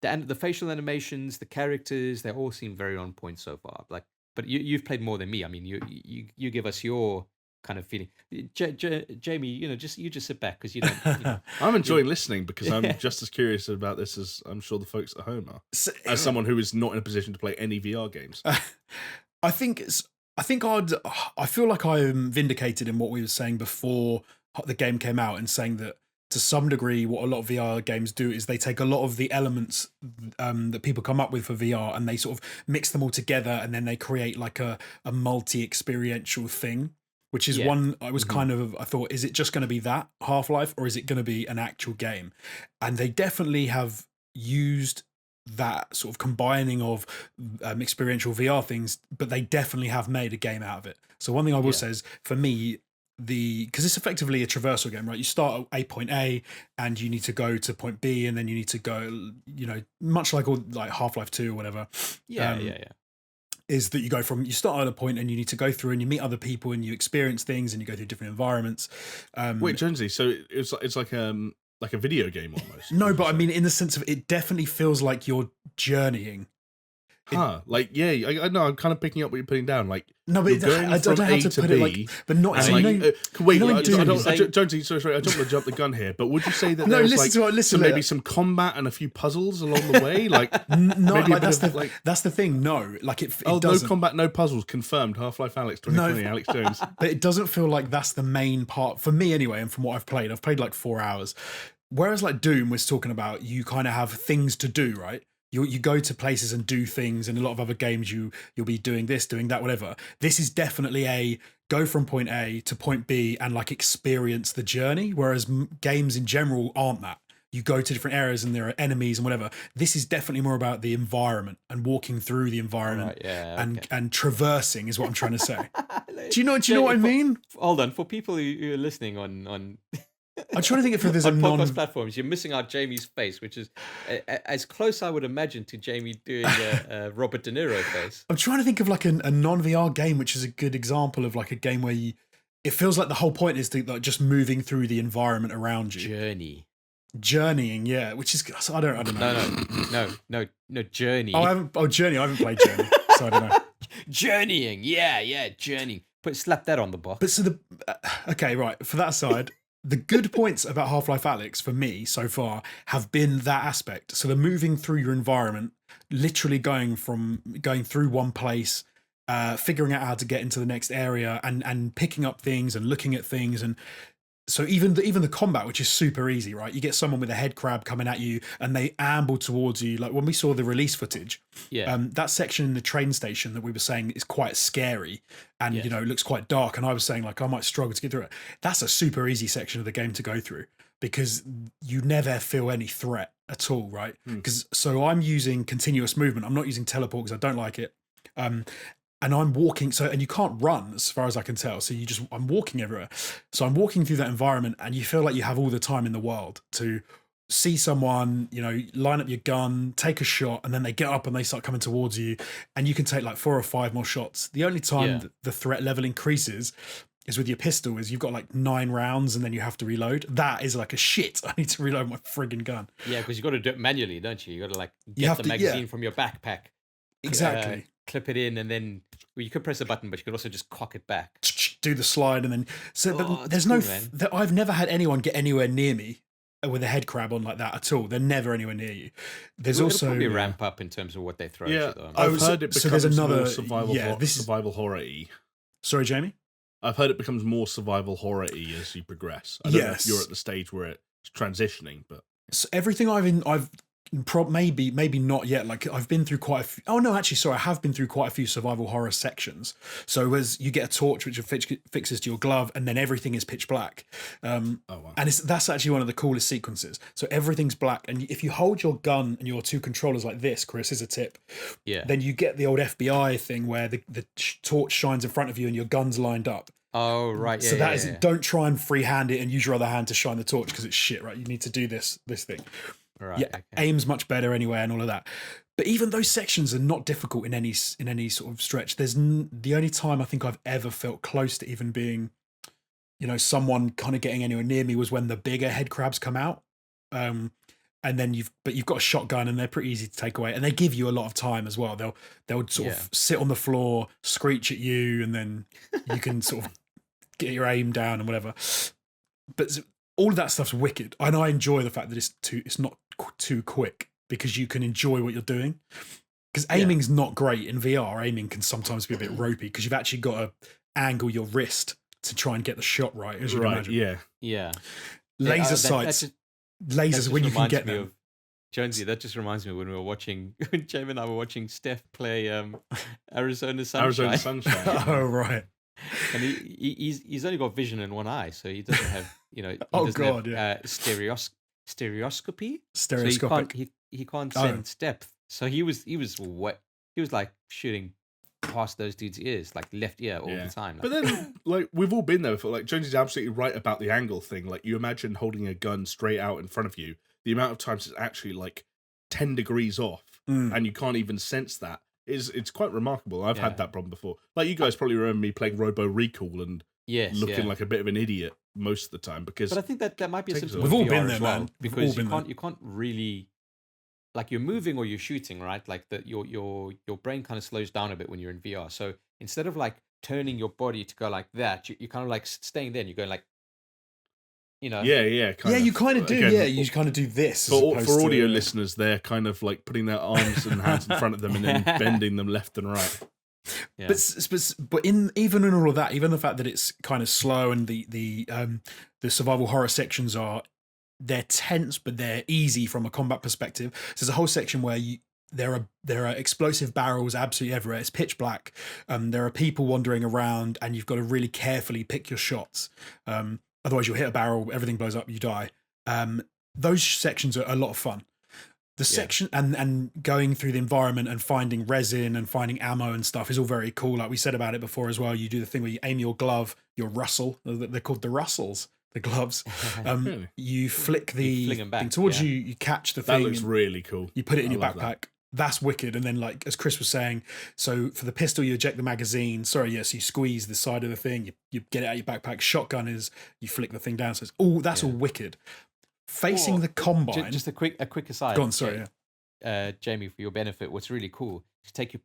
the facial animations, the characters, they all seem very on point so far. Like. But you've played more than me. I mean, you give us your kind of feeling. Jamie, you just sit back because you don't. You know, I'm enjoying listening because I'm just as curious about this as I'm sure the folks at home are. As someone who is not in a position to play any VR games, I feel like I'm vindicated in what we were saying before the game came out, and saying that to some degree, what a lot of VR games do is they take a lot of the elements that people come up with for VR, and they sort of mix them all together, and then they create like a multi-experiential thing, which is one I was kind of, I thought, is it just going to be that Half-Life, or is it going to be an actual game? And they definitely have used that sort of combining of experiential VR things, but they definitely have made a game out of it. So one thing I will say is, for me, because it's effectively a traversal game, right? You start at point A and you need to go to point B, and then you need to go, much like Half-Life 2 or whatever. Yeah. Is that you start at a point and you need to go through and you meet other people and you experience things and you go through different environments. Wait, Jonesy, so it's like a video game almost. No, but I mean, in the sense of it definitely feels like you're journeying. I know. I'm kind of picking up what you're putting down. Like, no, but I don't know how to put it. But not. Jonesy, sorry, I don't want to jump the gun here. But would you say that there's maybe some combat and a few puzzles along the way? Like, that's the thing. No, like it doesn't. No combat, no puzzles. Confirmed. Half-Life Alyx 2020. Alex Jones. But it doesn't feel like that's the main part for me anyway. And from what I've played like 4 hours. Whereas like Doom was talking about, you kind of have things to do, right? You go to places and do things, and a lot of other games you'll be doing this, doing that, whatever. This is definitely a go from point A to point B and like experience the journey, whereas games in general aren't that. You go to different areas and there are enemies and whatever. This is definitely more about the environment and walking through the environment and traversing is what I'm trying to say. Do you know what I mean? Hold on, for people who are listening on I'm trying to think if there's a podcast platforms, you're missing out Jamie's face, which is as close I would imagine to Jamie doing a Robert De Niro face. I'm trying to think of like a non-VR game, which is a good example of like a game where it feels like the whole point is like just moving through the environment around you. Journeying, yeah, which is I don't know. No, Journey. Journey. I haven't played Journey, so I don't know. Journeying, yeah, journeying. Slap that on the box. But so okay, right, for that aside. The good points about Half-Life Alyx for me so far have been that aspect. So the moving through your environment, literally going through one place, figuring out how to get into the next area, and picking up things and looking at things. And so even the combat, which is super easy, right? You get someone with a head crab coming at you and they amble towards you. Like when we saw the release footage, that section in the train station that we were saying is quite scary and, looks quite dark. And I was saying like, I might struggle to get through it. That's a super easy section of the game to go through because you never feel any threat at all, right? So I'm using continuous movement. I'm not using teleport because I don't like it. And I'm walking, and you can't run as far as I can tell. So I'm walking everywhere. So I'm walking through that environment and you feel like you have all the time in the world to see someone, line up your gun, take a shot, and then they get up and they start coming towards you. And you can take like 4 or 5 more shots. The only time the threat level increases is with your pistol, is you've got like 9 rounds and then you have to reload. That is like a shit. I need to reload my friggin' gun. Yeah, because you got to do it manually, don't you? You got to like get the magazine from your backpack. Exactly. Clip it in, and then you could press a button, but you could also just cock it back. Do the slide, and then but there's cool, I've never had anyone get anywhere near me with a head crab on like that at all. They're never anywhere near you. There's also probably ramp up in terms of what they throw. Yeah, at you, I've heard it becomes there's another more survival horror-y. Sorry, Jamie. I've heard it becomes more survival horror-y as you progress. I don't know if you're at the stage where it's transitioning, but so everything I've maybe not yet. Like I've been through quite a few. Oh no, actually, sorry, I have been through quite a few survival horror sections. So as you get a torch which fixes to your glove, and then everything is pitch black. And that's actually one of the coolest sequences. So everything's black, and if you hold your gun and your 2 controllers like this, Chris, is a tip. Yeah. Then you get the old FBI thing where the torch shines in front of you and your gun's lined up. Oh right. So that is don't try and freehand it and use your other hand to shine the torch because it's shit, right? You need to do this thing. Right, yeah, okay. Aim's much better anyway, and all of that. But even those sections are not difficult in any sort of stretch. There's the only time I think I've ever felt close to even being, someone kind of getting anywhere near me was when the bigger head crabs come out. And then you've got a shotgun, and they're pretty easy to take away, and they give you a lot of time as well. They'll sort of sit on the floor, screech at you, and then you can sort of get your aim down and whatever. But all of that stuff's wicked, and I enjoy the fact that it's not too quick because you can enjoy what you're doing. Because aiming's not great in VR. Aiming can sometimes be a bit ropey because you've actually got to angle your wrist to try and get the shot right, as you can imagine. Yeah. Laser sights, lasers when you can get them. Jonesy, that just reminds me when Jamie and I were watching Steph play Arizona Sunshine. Oh right. And he's only got vision in one eye, so he doesn't have stereoscopy. So he can't sense depth. So he was like shooting past those dudes' ears, like left ear all the time. But then, like, we've all been there before. Like, Jonesy's absolutely right about the angle thing. Like, you imagine holding a gun straight out in front of you. The amount of times it's actually, like, 10 degrees off, and you can't even sense that. It's quite remarkable. I've had that problem before. Like, you guys probably remember me playing Robo Recall and looking like a bit of an idiot most of the time. But I think that might be a symptom. We've all VR been there, as well, man. Because you can't really, like, you're moving or you're shooting, right? Like your brain kind of slows down a bit when you're in VR. So instead of like turning your body to go like that, you kind of like staying there and you're going like, you know. You kind of do. Again, you kind of do this. For audio listeners, they're kind of like putting their arms and hands in front of them and then bending them left and right. Yeah. But even in all of that, even the fact that it's kind of slow and the survival horror sections they're tense, but they're easy from a combat perspective. So there's a whole section where there are explosive barrels absolutely everywhere. It's pitch black. There are people wandering around, and you've got to really carefully pick your shots. Otherwise, you'll hit a barrel, everything blows up, you die. Those sections are a lot of fun. The section and going through the environment and finding resin and finding ammo and stuff is all very cool. Like we said about it before as well. You do the thing where you aim your glove, your Russell. They're called the Russells, the gloves. You flick the thing towards you. You catch the thing. That looks really cool. You put it in your backpack. That's wicked. And then, like as Chris was saying, so for the pistol, you eject the magazine. So you squeeze the side of the thing. You get it out of your backpack. Shotgun is you flick the thing down. So it's all wicked. Facing the combine. Just a quick aside. Go on, sorry. Jamie, for your benefit, what's really cool, you take your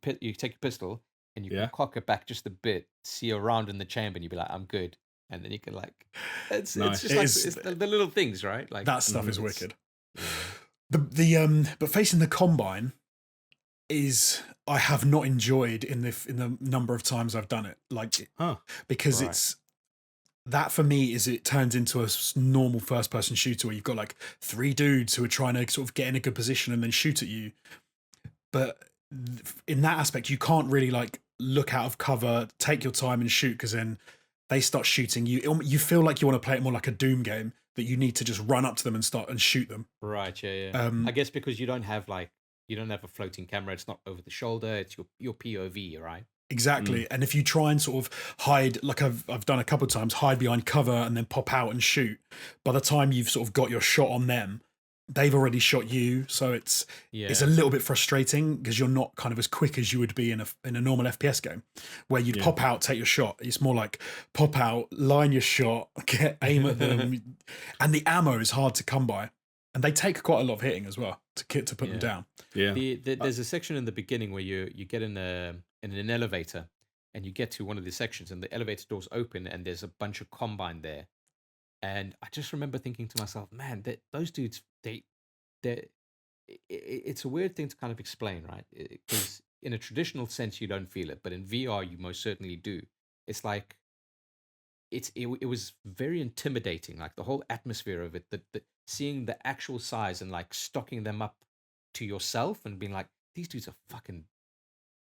pistol and you can cock it back just a bit, see a round in the chamber, and you be like, I'm good. And then you can like, it's just the little things, right? Like that stuff is wicked. But facing the combine is I have not enjoyed in the number of times I've done it, because it's. That for me is it turns into a normal first person shooter where you've got like 3 dudes who are trying to sort of get in a good position and then shoot at you. But in that aspect, you can't really like look out of cover, take your time and shoot, because then they start shooting you. You feel like you want to play it more like a Doom game, that you need to just run up to them and start and shoot them. Right. Yeah. I guess because you don't have a floating camera. It's not over the shoulder. It's your POV, right? Exactly. And if you try and sort of hide, like I've done a couple of times, hide behind cover and then pop out and shoot, by the time you've sort of got your shot on them, they've already shot you. So it's a little bit frustrating because you're not kind of as quick as you would be in a normal FPS game where you'd pop out, take your shot. It's more like pop out, line your shot, aim at them. And the ammo is hard to come by. And they take quite a lot of hitting as well to put them down. Yeah. There's a section in the beginning where you get in an elevator and you get to one of the sections and the elevator doors open and there's a bunch of combine there. And I just remember thinking to myself, man, those dudes, it's a weird thing to kind of explain, right? Because in a traditional sense, you don't feel it, but in VR, you most certainly do. It's like, it was very intimidating, like the whole atmosphere of it, the seeing the actual size and like stocking them up to yourself and being like, these dudes are fucking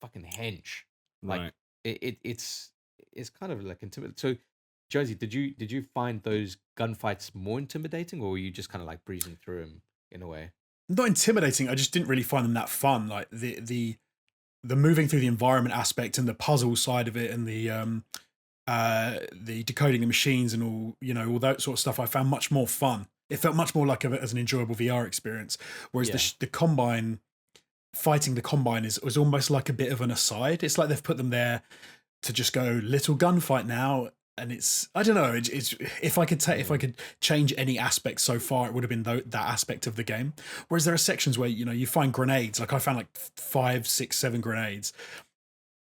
hench. Like right. It's kind of like intimidating. So Josie, did you find those gunfights more intimidating, or were you just kind of like breezing through them in a way? Not intimidating. I just didn't really find them that fun. Like the moving through the environment aspect and the puzzle side of it and the decoding the machines and all that sort of stuff I found much more fun. It felt much more like as an enjoyable VR experience. Whereas the combine, fighting the combine was almost like a bit of an aside. It's like they've put them there to just go little gunfight now. And it's, I don't know, it's if I could change any aspect so far, it would have been that aspect of the game. Whereas there are sections where, you find grenades, like I found like 5, 6, 7 grenades,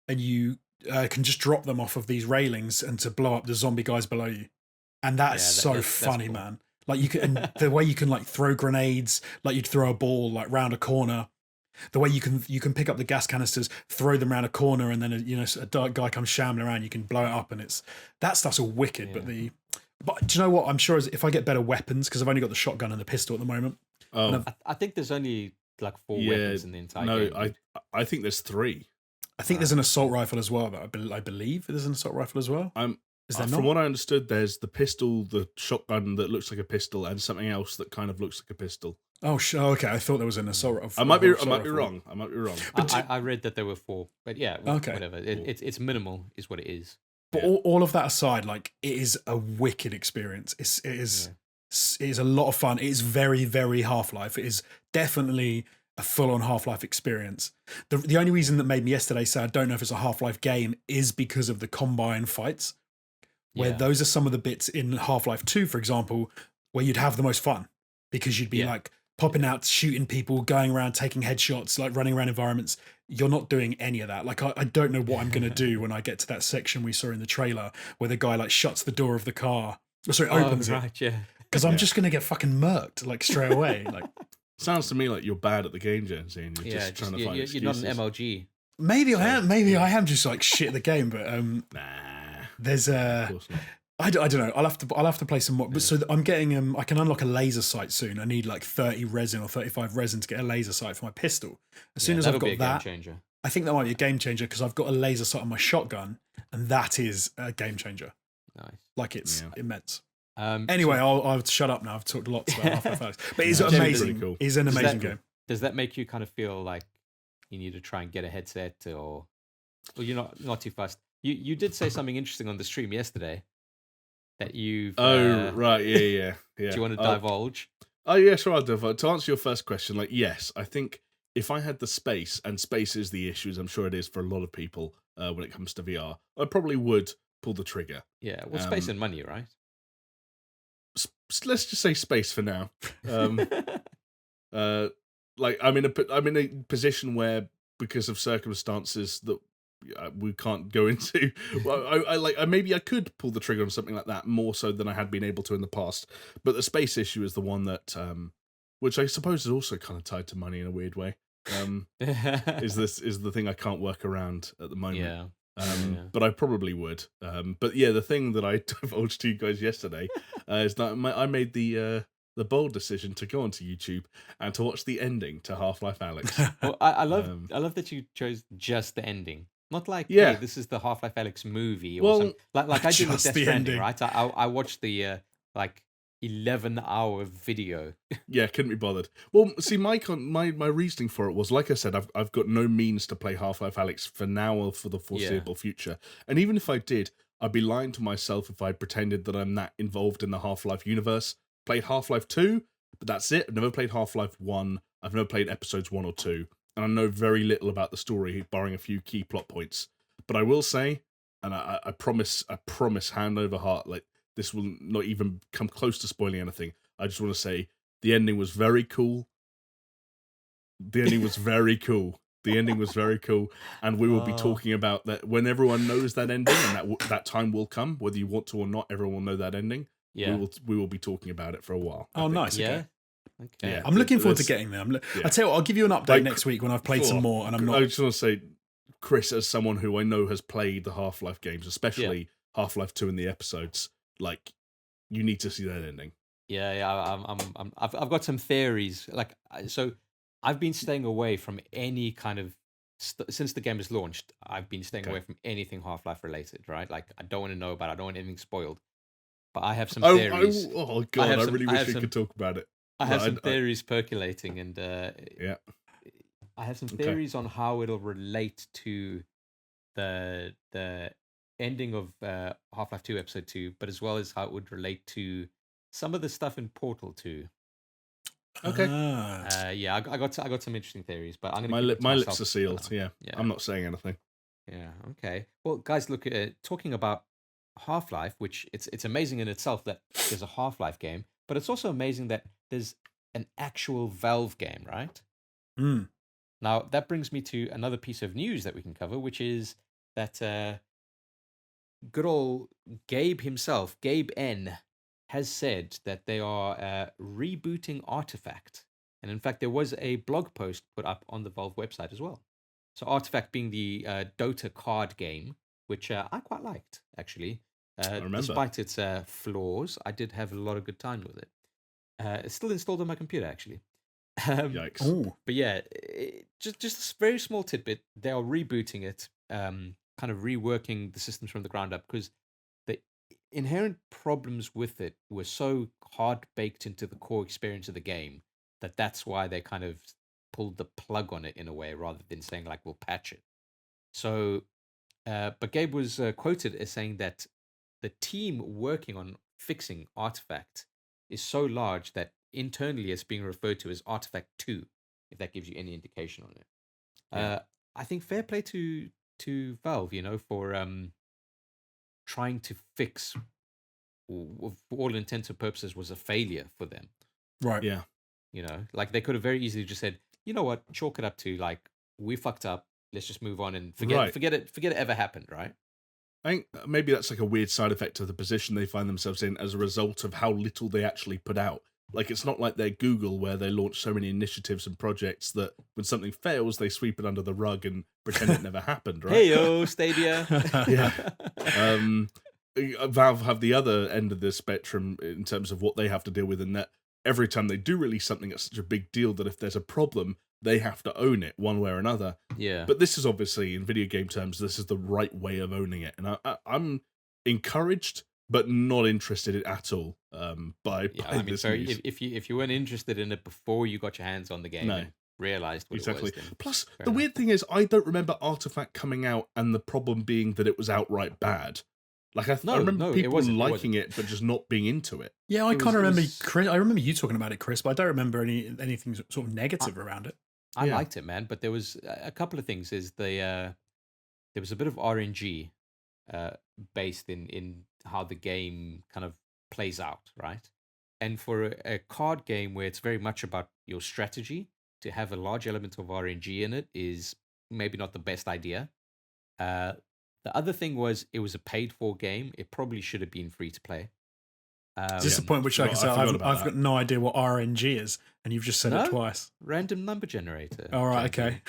and you can just drop them off of these railings and to blow up the zombie guys below you. And that's funny, cool. Man. Like you can, and the way you can like throw grenades, like you'd throw a ball like round a corner. The way you can pick up the gas canisters, throw them around a corner, and then a dark guy comes shambling around, you can blow it up, and that stuff's all wicked. Yeah. But do you know what? I'm sure if I get better weapons, because I've only got the shotgun and the pistol at the moment. Oh, I think there's only like 4 weapons in the entire game. No, I think there's 3. I think there's an assault rifle as well. I believe there's an assault rifle as well. Is there from what I understood, there's the pistol, the shotgun that looks like a pistol, and something else that kind of looks like a pistol. Oh, okay. I thought there was an assault. I might be assault rifle. wrong. I might be wrong. I read that there were 4, but yeah, Okay. whatever. It's minimal, is what it is. But all of that aside, like, it is a wicked experience. It is a lot of fun. It is very, very Half-Life. It is definitely a full-on Half-Life experience. The only reason that made me yesterday say I don't know if it's a Half-Life game is because of the Combine fights, where those are some of the bits in Half-Life 2, for example, where you'd have the most fun because you'd be like popping out, shooting people, going around, taking headshots, like running around environments. You're not doing any of that. Like, I don't know what I'm going to do when I get to that section we saw in the trailer where the guy like shuts the door of the car. Sorry, opens it. Because I'm just going to get fucking murked like straight away. Like, sounds to me like you're bad at the game, James, and you're just trying to find excuses. You're not an MLG. Maybe I am. Maybe I am just like shit at the game. But nah, there's of course not. I don't know. I'll have to play some more. But so I'm getting I can unlock a laser sight soon. I need like 30 resin or 35 resin to get a laser sight for my pistol. As soon as I've got that, game changer. I think that might be a game changer because I've got a laser sight on my shotgun, and that is a game changer. Nice. Like, it's immense. Anyway, I'll shut up now. I've talked lots about Half-Life Alyx, but it's amazing. Cool. It's an amazing game. Does that make you kind of feel like you need to try and get a headset, or you're not too fast? You did say something interesting on the stream yesterday that you've. Right, yeah. Do you want to divulge? Oh yeah, sure. I'll divulge. To answer your first question, like, yes, I think if I had the space, and space is the issue, as I'm sure it is for a lot of people when it comes to VR, I probably would pull the trigger. Yeah, well, space and money, right? Let's just say space for now. Like, I'm in a position where, because of circumstances that we can't go into, well, maybe I could pull the trigger on something like that more so than I had been able to in the past. But the space issue is the one that, which I suppose is also kind of tied to money in a weird way. Is the thing I can't work around at the moment. Yeah. But I probably would. But yeah, the thing that I divulged to you guys yesterday is that I made the bold decision to go onto YouTube and to watch the ending to Half-Life Alyx. Well, I love that you chose just the ending, not like, hey, this is the Half-Life Alyx movie, or something. Like I did with Death Stranding, right? I watched the like 11-hour video. Yeah, couldn't be bothered. Well, see, my reasoning for it was, like I said, I've got no means to play Half-Life Alyx for now or for the foreseeable future. And even if I did, I'd be lying to myself if I pretended that I'm that involved in the Half-Life universe. Played Half-Life 2, but that's it. I've never played Half-Life 1. I've never played episodes 1 or 2. And I know very little about the story, barring a few key plot points. But I will say, and I promise hand over heart, like, this will not even come close to spoiling anything. I just want to say the ending was very cool. The ending was very cool. And we will be talking about that when everyone knows that ending, and that time will come, whether you want to or not. Everyone will know that ending. Yeah, we will be talking about it for a while. Oh, nice. Yeah. Okay. Yeah, I'm looking forward to getting there. I tell you what, I'll give you an update next week when I've played some more. And I'm not. I just want to say, Chris, as someone who I know has played the Half-Life games, especially Half-Life 2 and the episodes, like, you need to see that ending. Yeah. I've got some theories. Like, so I've been staying away from any kind of since the game is launched. I've been staying away from anything Half-Life related. Right? Like, I don't want to know about it. I don't want anything spoiled. But I have some theories. Oh god, I really wish we could talk about it. I have some theories percolating, and I have some theories on how it'll relate to the ending of Half-Life 2 Episode 2, but as well as how it would relate to some of the stuff in Portal 2. Okay. Yeah, I got some interesting theories, but I'm gonna my lips are sealed. Yeah, I'm not saying anything. Yeah. Okay. Well, guys, look, talking about Half-Life, which it's amazing in itself that there's a Half-Life game, but it's also amazing that there's an actual Valve game, right? Now, that brings me to another piece of news that we can cover, which is that good old Gabe himself, Gabe N, has said that they are rebooting Artifact. And in fact, there was a blog post put up on the Valve website as well. So Artifact being the Dota card game, which I quite liked, actually. Despite its flaws, I did have a lot of good time with it. It's still installed on my computer, actually. Yikes. But yeah, just a very small tidbit. They are rebooting it, kind of reworking the systems from the ground up, because the inherent problems with it were so hard baked into the core experience of the game that's why they kind of pulled the plug on it in a way, rather than saying like we'll patch it. So, but Gabe was quoted as saying that the team working on fixing Artifact is so large that internally it's being referred to as Artifact 2, if that gives you any indication on it. Yeah. I think fair play to Valve, for trying to fix, for all intents and purposes, was a failure for them. Right. Yeah. Like they could have very easily just said, you know what, chalk it up to like we fucked up. Let's just move on and forget it ever happened, right? I think maybe that's like a weird side effect of the position they find themselves in as a result of how little they actually put out. Like, it's not like they're Google, where they launch so many initiatives and projects that when something fails, they sweep it under the rug and pretend it never happened, right? Hey-yo, Stadia. Yeah. Valve have the other end of the spectrum in terms of what they have to deal with, in that every time they do release something, it's such a big deal that if there's a problem, they have to own it one way or another. Yeah. But this is obviously, in video game terms, this is the right way of owning it. And I'm encouraged, but not interested at all by this news. If you weren't interested in it before you got your hands on the game and realized what it was, then Plus, fair the enough. weird thing is, I don't remember Artifact coming out and the problem being that it was outright bad. Like, I remember people liking it, but just not being into it. Yeah, I kind of remember, Chris. I remember you talking about it, Chris, but I don't remember anything sort of negative around it. I liked it, man, but there was a couple of things. There was a bit of RNG based in how the game kind of plays out, right? And for a card game where it's very much about your strategy, to have a large element of RNG in it is maybe not the best idea. The other thing was, it was a paid-for game. It probably should have been free to play. Is this the point which, like I said, I've got no idea what RNG is, and you've just said it twice. Random number generator. All right, okay.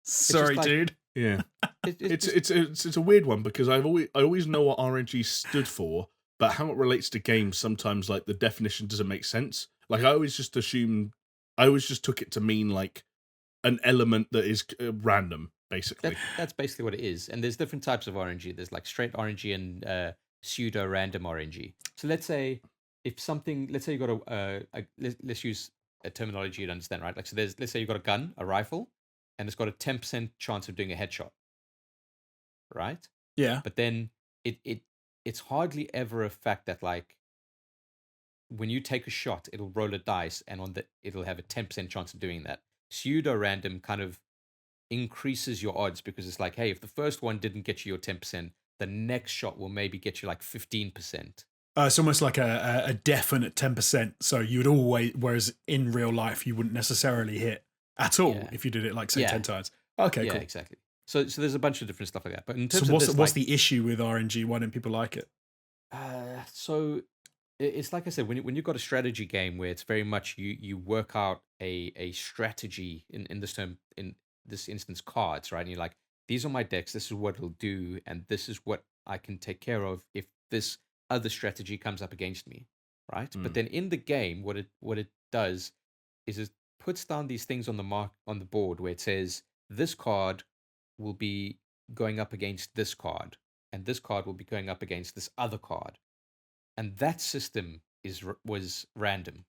Sorry, dude. Yeah, it's a weird one, because I always know what RNG stood for, but how it relates to games sometimes, like, the definition doesn't make sense. Like, I always just took it to mean like an element that is random, basically. That's basically what it is. And there's different types of RNG. There's like straight RNG and pseudo random RNG. So let's say you got let's use a terminology you'd understand, right? Like, so let's say you've got a gun, a rifle, and it's got a 10% chance of doing a headshot, right? Yeah. But then it's hardly ever a fact that, like, when you take a shot, it'll roll a dice, and it'll have a 10% chance of doing that. Pseudo random kind of increases your odds, because it's like, hey, if the first one didn't get you your 10%, the next shot will maybe get you like 15%. It's almost like a definite 10%. So you would always, whereas in real life, you wouldn't necessarily hit at all if you did it like, say, 10 times. Okay, cool. Yeah, exactly. So there's a bunch of different stuff like that. But in terms of what's the issue with RNG? Why don't people like it? So it's like I said, when you've got a strategy game where it's very much you work out a strategy, in this instance cards, right? And you're like, these are my decks, this is what it'll do, and this is what I can take care of if this other strategy comes up against me, right? But then in the game, what it does is it puts down these things on the board where it says this card will be going up against this card, and this card will be going up against this other card, and that system was random.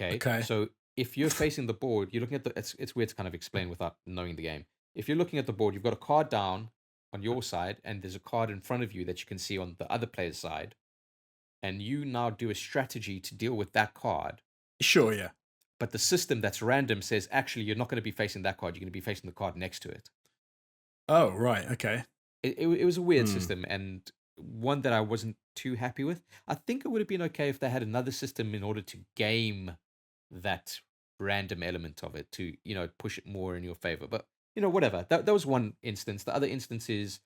Okay. So if you're facing the board, you're looking at it's weird to kind of explain without knowing the game. If you're looking at the board, you've got a card down on your side, and there's a card in front of you that you can see on the other player's side, and you now do a strategy to deal with that card. Sure, yeah. But the system that's random says, actually, you're not going to be facing that card. You're going to be facing the card next to it. Oh, right. Okay. It was a weird system, and one that I wasn't too happy with. I think it would have been okay if they had another system in order to game that random element of it to, push it more in your favor. But, whatever. That was one instance. The other instance is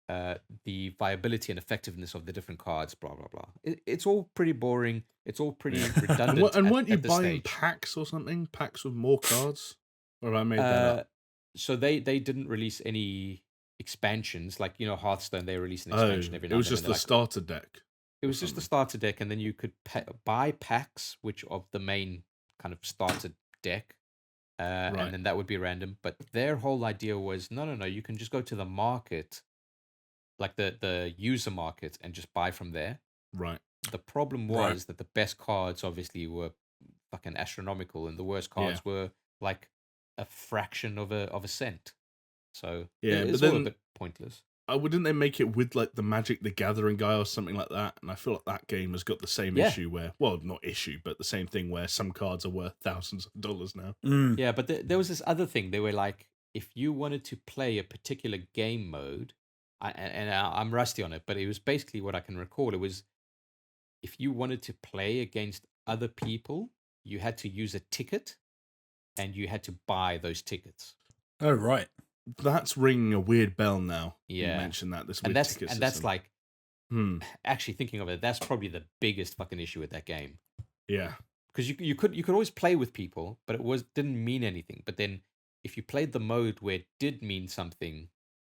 the viability and effectiveness of the different cards, blah, blah, blah. It's all pretty boring. It's all pretty redundant. And weren't you at this buying stage. packs or something? Packs with more cards? Or have I made that up? So they didn't release any expansions. Like, Hearthstone, they release an expansion every now and then. It was just the starter deck. It was just the starter deck, and then you could buy packs, which of the main kind of starter deck, and then that would be random. But their whole idea was, no, you can just go to the market, like the user market, and just buy from there. Right. The problem was that the best cards obviously were fucking astronomical, and the worst cards were like a fraction of a cent. So it's all a bit pointless. Wouldn't they make it with like the Magic the Gathering guy or something like that? And I feel like that game has got the same issue where, well, not issue, but the same thing where some cards are worth thousands of dollars now. Yeah, but there was this other thing. They were like, if you wanted to play a particular game mode, I'm rusty on it, but it was basically what I can recall. It was if you wanted to play against other people, you had to use a ticket, and you had to buy those tickets. Oh, right. That's ringing a weird bell now. Yeah. You mentioned that. That's like, actually thinking of it, that's probably the biggest fucking issue with that game. Yeah. Because you could always play with people, but it didn't mean anything. But then if you played the mode where it did mean something,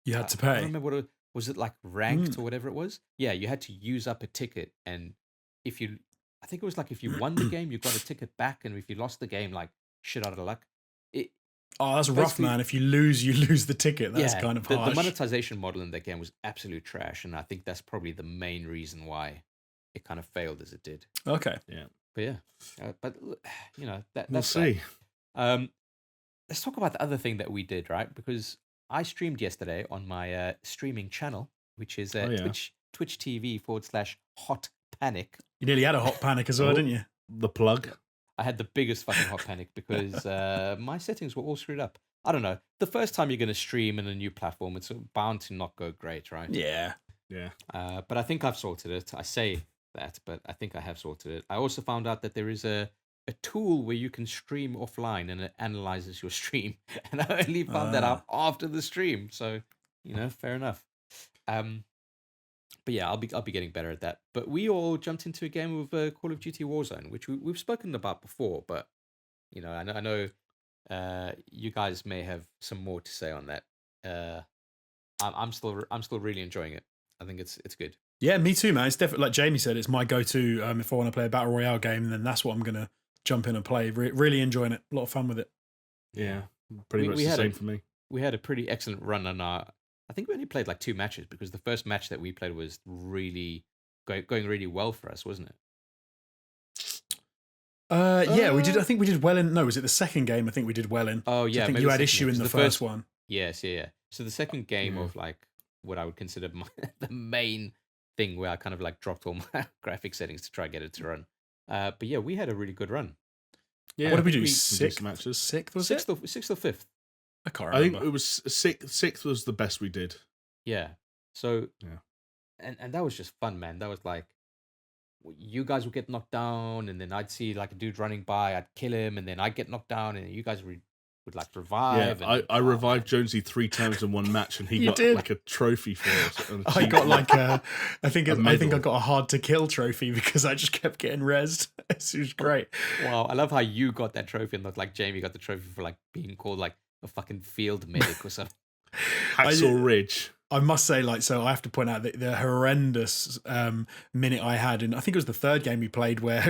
you had to pay. I don't remember what was it, like ranked or whatever it was? Yeah, you had to use up a ticket, and I think it was like if you won the game, you got a ticket back, and if you lost the game, like shit out of luck. That's rough, man. If you lose the ticket. That's kind of harsh. The monetization model in that game was absolute trash, and I think that's probably the main reason why it kind of failed as it did. Okay. Yeah. But yeah, but you know that's we'll see. Let's talk about the other thing that we did, right? Because I streamed yesterday on my streaming channel, which is Twitch TV/Hot Panic. You nearly had a hot panic as well, didn't you? The plug. I had the biggest fucking hot panic because my settings were all screwed up. I don't know. The first time you're going to stream in a new platform, it's bound to not go great, right? Yeah. Yeah. But I think I've sorted it. I say that, but I think I have sorted it. I also found out that there is a tool where you can stream offline and it analyzes your stream. And I only found that out after the stream. So, fair enough. But yeah, I'll be getting better at that. But we all jumped into a game of Call of Duty Warzone, which we've spoken about before. But I know you guys may have some more to say on that. I'm still really enjoying it. I think it's good. Yeah, me too, man. It's definitely like Jamie said. It's my go-to if I want to play a battle royale game. Then that's what I'm gonna jump in and play. Really enjoying it. A lot of fun with it. Yeah, pretty much the same for me. We had a pretty excellent run on our. I think we only played like 2 matches because the first match that we played was really going really well for us, wasn't it? Yeah, we did. I think we did well in. No, was it the second game? I think we did well in. Oh yeah, I think you had issue in the first one. Yes, yeah. So the second game of like what I would consider the main thing where I kind of like dropped all my graphic settings to try and get it to run. But yeah, we had a really good run. Yeah, what did we do? Six matches. Sixth or 5th? I can't remember. I think it was sixth was the best we did. Yeah. So and that was just fun, man. That was like you guys would get knocked down, and then I'd see like a dude running by, I'd kill him, and then I'd get knocked down, and you guys would like revive. Yeah, I revived Jonesy 3 times in one match, and he got like a trophy for it. I got like I think I got a hard to kill trophy because I just kept getting rezzed. It was great. Wow, I love how you got that trophy and looked like Jamie got the trophy for like being called like a fucking field medic or something. Hacksaw Ridge. I must say, like, so I have to point out that the horrendous minute I had, and I think it was the third game we played where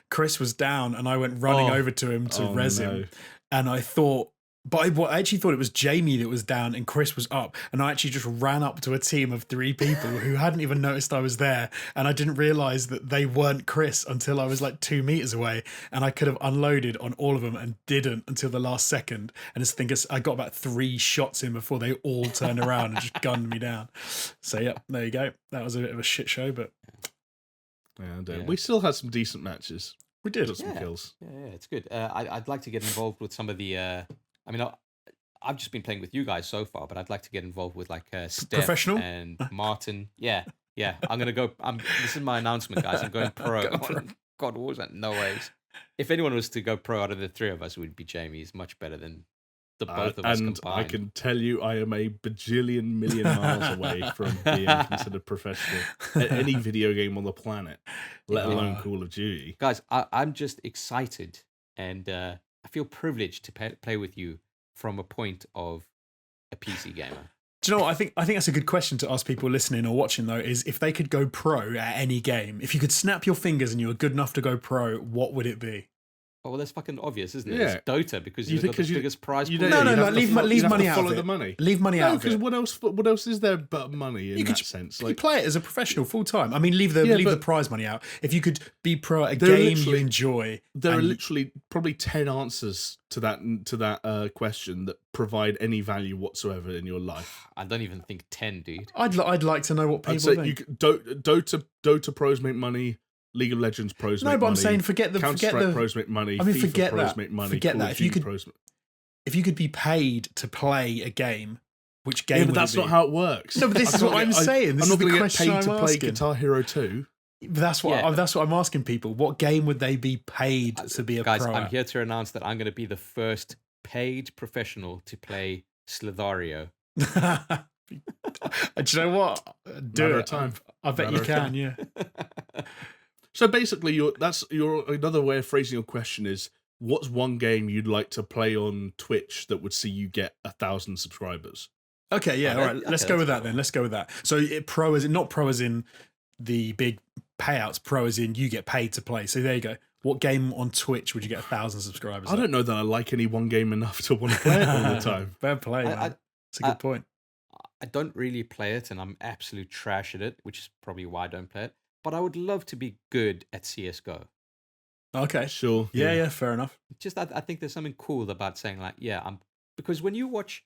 Chris was down and I went running over to him to res him, and I thought, but I actually thought it was Jamie that was down and Chris was up, and I actually just ran up to a team of 3 people who hadn't even noticed I was there, and I didn't realize that they weren't Chris until I was like 2 meters away, and I could have unloaded on all of them and didn't until the last second, and I got about 3 shots in before they all turned around and just gunned me down. So yeah, there you go. That was a bit of a shit show, but we still had some decent matches. We did. Got some kills. Yeah, it's good. I'd like to get involved with some of the. I mean, I've just been playing with you guys so far, but I'd like to get involved with like Steph Professional? and Martin. Yeah. I'm gonna go. This is my announcement, guys. I'm going pro. God, what was that? No ways. If anyone was to go pro out of the 3 of us, it would be Jamie. He's much better than the both of us combined. And I can tell you, I am a bajillion million miles away from being considered professional at any video game on the planet, let alone Call of Duty. Guys, I'm just excited and. I feel privileged to play with you from a point of a PC gamer. Do you know what? I think that's a good question to ask people listening or watching, though, is if they could go pro at any game, if you could snap your fingers and you were good enough to go pro, what would it be? Oh, well, that's fucking obvious, isn't it? Yeah. It's Dota because You you've think- got the 'cause you- biggest prize You pool. don't, No, you'd no, have to leave fo- leave you'd have money to out follow of it. the money. Leave money No, out of because it. what else is there but money in You that could sense? you Like, play it as a professional full time. I mean, leave the but- prize money out. If you could be pro at a There are game you literally- enjoy, there are and- literally probably 10 answers to that question that provide any value whatsoever in your life. I don't even think 10, dude. I'd like to know what people I'd say think. you could, Dota pros make money, League of Legends pros No, make but money. I'm saying forget the Pros make money. I mean, FIFA forget pros that. make money. Forget Call that. of If you Duty could- pros if you could be paid to play a game, which game? yeah, would but that's it be? not how it works. No, but this is what I'm saying. This I'm is not the going to get question paid to I'm play asking. Guitar Hero 2. But that's what Yeah. that's what I'm asking people. What game would they be paid to be a Guys, pro? I'm at? here to announce that I'm going to be the first paid professional to play Slithario. Do you know what? Do Matter it. of time. I bet you Matter of can. Yeah. So basically, your another way of phrasing your question is: what's one game you'd like to play on Twitch that would see you get 1,000 subscribers? Okay. Yeah. Oh, All that- right. Let's okay, go that's with that cool. then. Let's go with that. So pro as in not pro as in the big payouts. Pro as in you get paid to play. So there you go. What game on Twitch would you get 1,000 subscribers? I don't know that I like any one game enough to want to play it all the time. Fair play, man. I- That's a good point. I don't really play it, and I'm absolute trash at it, which is probably why I don't play it. But I would love to be good at CS:GO. Okay. Sure. Yeah. Fair enough. Just I think there's something cool about saying like, yeah, because when you watch,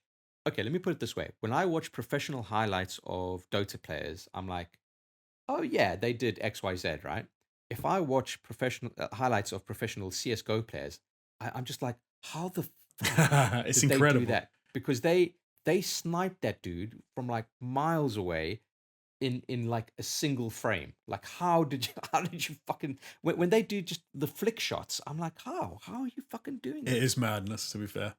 okay, let me put it this way: when I watch professional highlights of Dota players, I'm like, oh yeah, they did X, Y, Z, right? If I watch professional highlights of professional CS:GO players, I'm just like, how the fuck It's did incredible. they do that? Because they sniped that dude from like miles away in like a single frame. Like how did you fucking when they do just the flick shots, I'm like, how are you fucking doing It it? is madness, to be fair.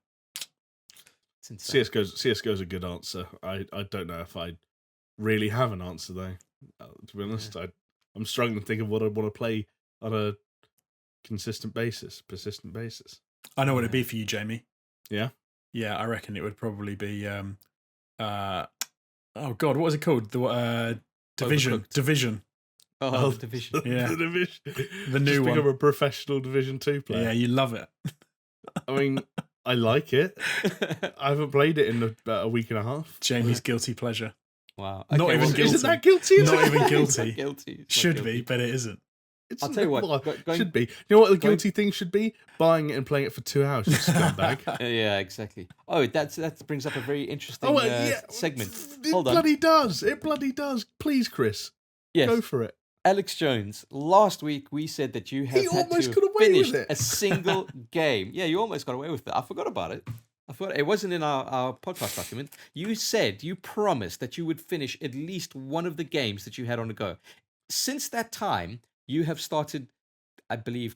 It's insane. CS:GO's a good answer. I don't know if I really have an answer though. To be honest, I'm struggling to think of what I'd want to play on a persistent basis. I know what it'd be for you, Jamie. Yeah? Yeah, I reckon it would probably be oh god, what was it called? The Division. Overcooked. Division. Oh, the Division. Yeah. The Division. The new Just one. become a professional Division 2 player. Yeah, you love it. I mean, I like it. I haven't played it in about a week and a half. Jamie's guilty pleasure. Wow. Not Okay, even well, guilty. Isn't that guilty? Is Not it? even It's guilty. not guilty. It's not Should guilty. be, but it isn't. It's I'll tell you what, well, going- should be. You know what the going- guilty thing should be? Buying it and playing it for 2 hours, you scumbag. Yeah, exactly. Oh, that brings up a very interesting Oh, well, yeah. segment. It Hold on. bloody does. It bloody does. Please, Chris, Yes, go for it. Alex Jones. Last week we said that you have He had almost to got have away with finished it. a single game. Yeah, you almost got away with it. I forgot about it. I forgot it wasn't in our podcast document. You promised that you would finish at least one of the games that you had on the go. Since that time, you have started, I believe,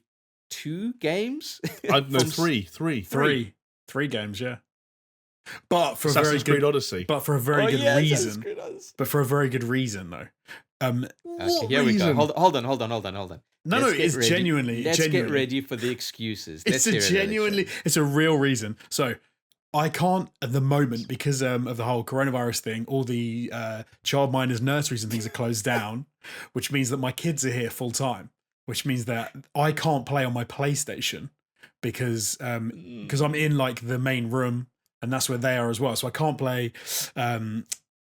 2 games. No, From- three. Three games, yeah. But for a Assassin's very Creed good Odyssey. but for a very Oh, good yeah, Assassin's reason. Creed Odyssey. But for a very good reason though. Okay, What here we go. reason? Hold on. No, Let's get it's ready. genuinely Let's genuinely. get ready for the excuses. It's Let's a hear it, Alex genuinely, Jones. it's a real reason. So I can't at the moment because of the whole coronavirus thing. All the childminders nurseries and things are closed down, which means that my kids are here full time. Which means that I can't play on my PlayStation because I'm in like the main room and that's where they are as well. So I can't play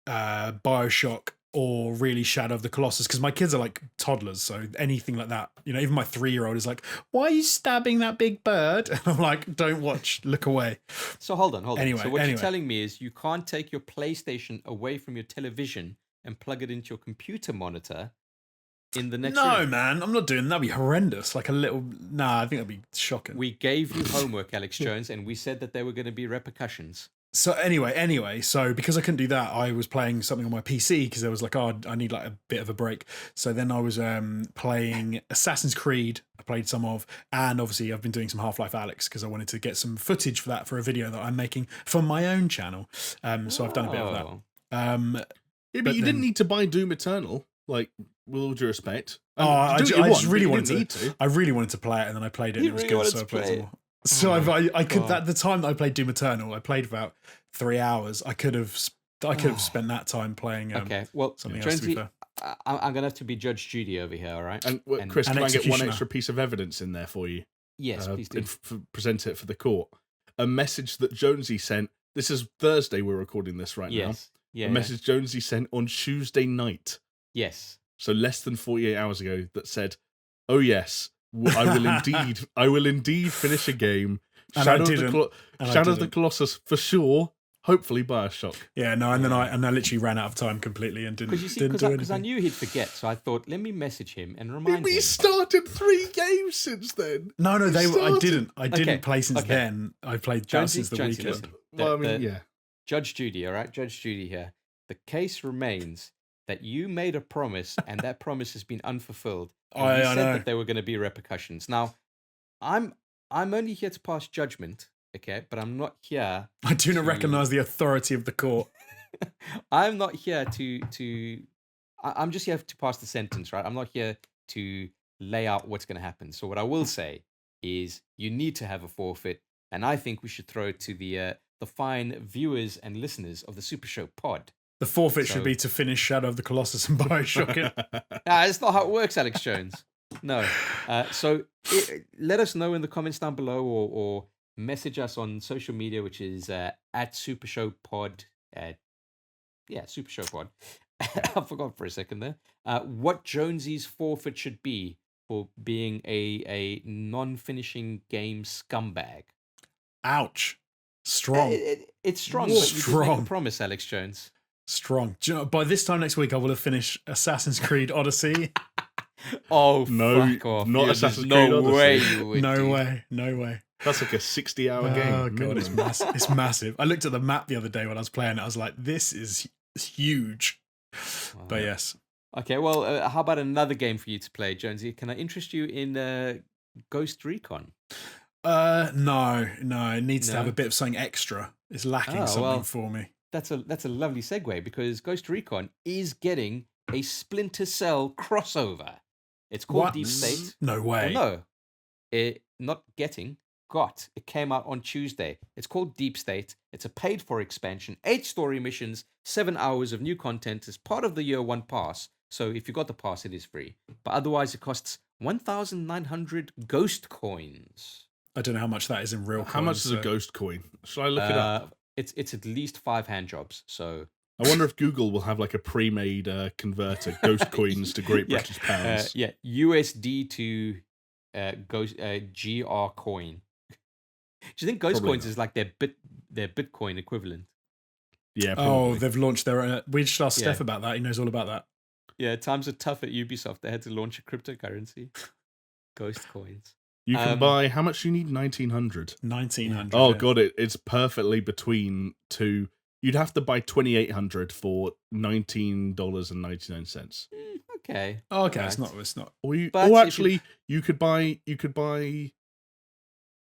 BioShock or really Shadow of the Colossus because my kids are like toddlers. So anything like that, even my 3-year-old is like, "Why are you stabbing that big bird?" And I'm like, "Don't watch, look away." So hold on. Anyway, So what anyway. you're telling me is you can't take your PlayStation away from your television and plug it into your computer monitor in the next No, room. man, I'm not doing that. That'd be horrendous. Like a little, I think that'd be shocking. We gave you homework, Alex Jones, and we said that there were going to be repercussions. So anyway, so because I couldn't do that, I was playing something on my PC because I was like, oh, I need like a bit of a break. So then I was playing Assassin's Creed. I played some of, and obviously I've been doing some Half-Life Alyx because I wanted to get some footage for that for a video that I'm making for my own channel. So I've done a bit of that. Oh. Yeah, but But you then- didn't need to buy Doom Eternal, like, with all due respect. Oh, I Do what ju- you I just want, really but you wanted didn't to. need to. I really wanted to play it, and then I played it, and You it was really good, wanted so I to played play some it? more. So I could God. at the time that I played Doom Eternal, I played for about 3 hours. I could have spent that time playing. Okay, well, something else, to be Jonesy, fair. I'm going to have to be Judge Judy over here, all right? And And- Chris, An can I get one executioner. extra piece of evidence in there for you? Yes, please do. Present it for the court. A message that Jonesy sent. This is Thursday. We're recording this right now. Yeah. A message Jonesy sent on Tuesday night. Yes. So less than 48 hours ago, that said, "Oh yes, I will indeed finish a game. Shadow of the Colossus for sure. Hopefully Bioshock." Yeah, no, and then I literally ran out of time completely and didn't do anything. Because I knew he'd forget, so I thought, let me message him and remind him. We started 3 games since then. No, I didn't play since then. I played just since the weekend. Listen, Well, I mean, yeah. Judge Judy, all right? Judge Judy here. The case remains that you made a promise and that promise has been unfulfilled. You said that there were going to be repercussions. Now, I'm only here to pass judgment, okay? But I'm not here. I do not recognize the authority of the court. I'm not here to. I'm just here to pass the sentence, right? I'm not here to lay out what's going to happen. So what I will say is, you need to have a forfeit, and I think we should throw it to the fine viewers and listeners of the SuperShow pod. The forfeit should be to finish Shadow of the Colossus and Bioshock. That's not how it works, Alex Jones. No. So let us know in the comments down below, or message us on social media, which is at SuperShow pod. SuperShow pod. I forgot for a second there. What Jonesy's forfeit should be for being a non-finishing game scumbag. Ouch. Strong. It's strong, but you did make a promise, Alex Jones. Strong. Do you know, by this time next week, I will have finished Assassin's Creed Odyssey. Oh, no, fuck off. not Assassin's Creed No Odyssey. way you would. No way. That's like a 60-hour game. Oh, God, it's massive. It's massive. I looked at the map the other day when I was playing it. I was like, this is huge. Wow. But yes. Okay, well, how about another game for you to play, Jonesy? Can I interest you in Ghost Recon? No. It needs to have a bit of something extra. It's lacking something for me. That's a lovely segue, because Ghost Recon is getting a Splinter Cell crossover. It's called Deep State. No way. Well, no, not getting. Got. It came out on Tuesday. It's called Deep State. It's a paid-for expansion, 8 story missions, 7 hours of new content as part of the year 1 pass. So if you got the pass, it is free. But otherwise, it costs 1,900 ghost coins. I don't know how much that is in real coins. How much is a ghost coin? Should I look it up? It's at least 5 hand jobs. So I wonder if Google will have like a pre-made converter, ghost coins to Great British pounds. USD to GR coin. Do you think ghost coins is like their Bitcoin equivalent? Yeah. Probably. They've launched their own. We should ask Steph about that. He knows all about that. Yeah, times are tough at Ubisoft. They had to launch a cryptocurrency. Ghost coins. You can buy, how much do you need? 1,900. 1,900. Oh, God, it's perfectly between two. You'd have to buy 2,800 for $19.99. Okay. Oh, okay, right. It's not. Or actually, you could buy the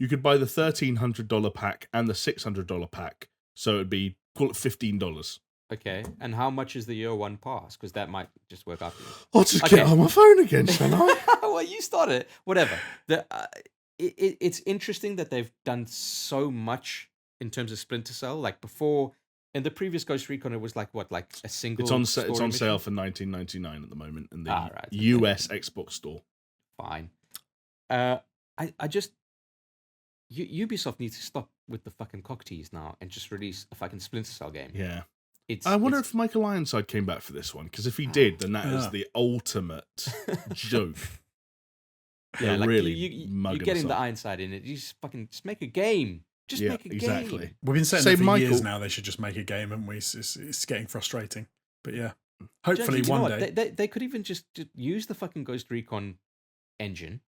$1,300 pack and the $600 pack. So it'd be, call it $15. Okay, and how much is the year 1 pass? Because that might just work out for you. I'll just get on my phone again, shall I? Well, you started. Whatever. It's interesting that they've done so much in terms of Splinter Cell. Like before, in the previous Ghost Recon, it was like a single. It's on sale for $19.99 at the moment in the US Xbox store. Fine. Ubisoft needs to stop with the fucking cocktease now and just release a fucking Splinter Cell game. Yeah. I wonder if Michael Ironside came back for this one, because if he did, then that is the ultimate joke. Yeah, like really you're getting the Ironside in it. You just make a game. Just make a game. We've been saying that for years now. They should just make a game, haven't we? It's getting frustrating. But yeah, hopefully one day they could even just use the fucking Ghost Recon engine.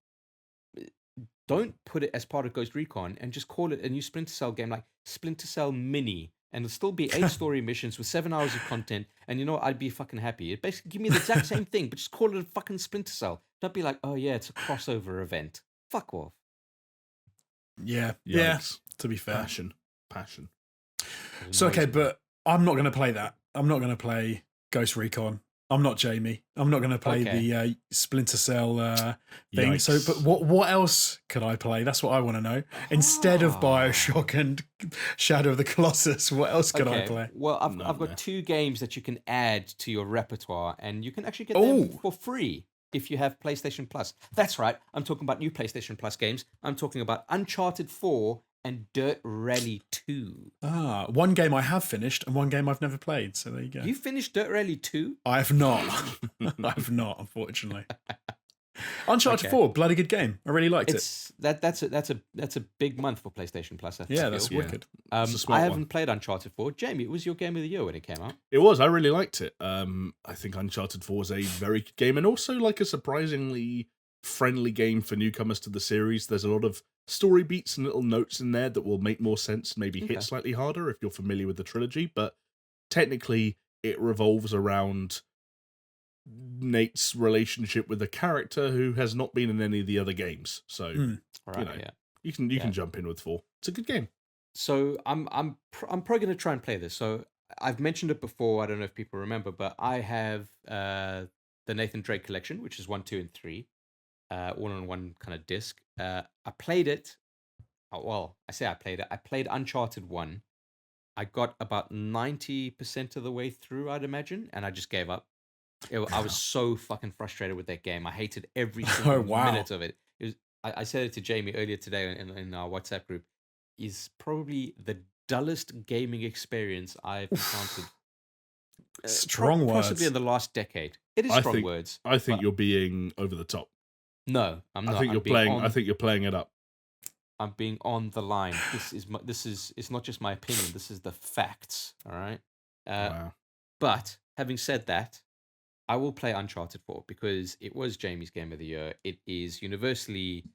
Don't put it as part of Ghost Recon and just call it a new Splinter Cell game, like Splinter Cell Mini. And it'll still be 8 story missions with 7 hours of content. And you know what? I'd be fucking happy. It basically give me the exact same thing, but just call it a fucking Splinter Cell. Don't be like, oh yeah, it's a crossover event. Fuck off. Yeah. Yikes. Yeah. To be fair. Passion. So, okay, but I'm not going to play that. I'm not going to play Ghost Recon. I'm not Jamie. I'm not going to play the Splinter Cell thing. Yikes. So, but what else could I play? That's what I want to know. Instead of Bioshock and Shadow of the Colossus, what else could I play? Well, I've got 2 games that you can add to your repertoire, and you can actually get them for free if you have PlayStation Plus. That's right. I'm talking about new PlayStation Plus games. I'm talking about Uncharted 4 and Dirt Rally 2. One game I have finished and one game I've never played. So there you go. You finished Dirt Rally 2? I have not. I have not, unfortunately. Uncharted 4, bloody good game. I really liked it. That's a big month for PlayStation Plus. Yeah, that's wicked. I haven't played Uncharted 4. Jamie, it was your game of the year when it came out. It was. I really liked it. I think Uncharted 4 is a very good game, and also like a surprisingly friendly game for newcomers to the series. There's a lot of story beats and little notes in there that will make more sense, maybe hit slightly harder if you're familiar with the trilogy, but technically it revolves around Nate's relationship with a character who has not been in any of the other games. So you can jump in with 4. It's a good game. So I'm probably going to try and play this. So I've mentioned it before. I don't know if people remember, but I have the Nathan Drake collection, which is 1, 2, and 3, all on one kind of disc. I played it. Well, I say I played it. I played Uncharted 1. I got about 90% of the way through, I'd imagine, and I just gave up. I was so fucking frustrated with that game. I hated every single minute of it. I said it to Jamie earlier today in our WhatsApp group. Is probably the dullest gaming experience I've encountered. Strong words. Possibly in the last decade. It is strong words. I think you're being over the top. No, I'm not. I think you're playing it up. I'm being on the line. It's not just my opinion. This is the facts. All right. Wow. But having said that, I will play Uncharted 4 because it was Jamie's game of the year. It is universally,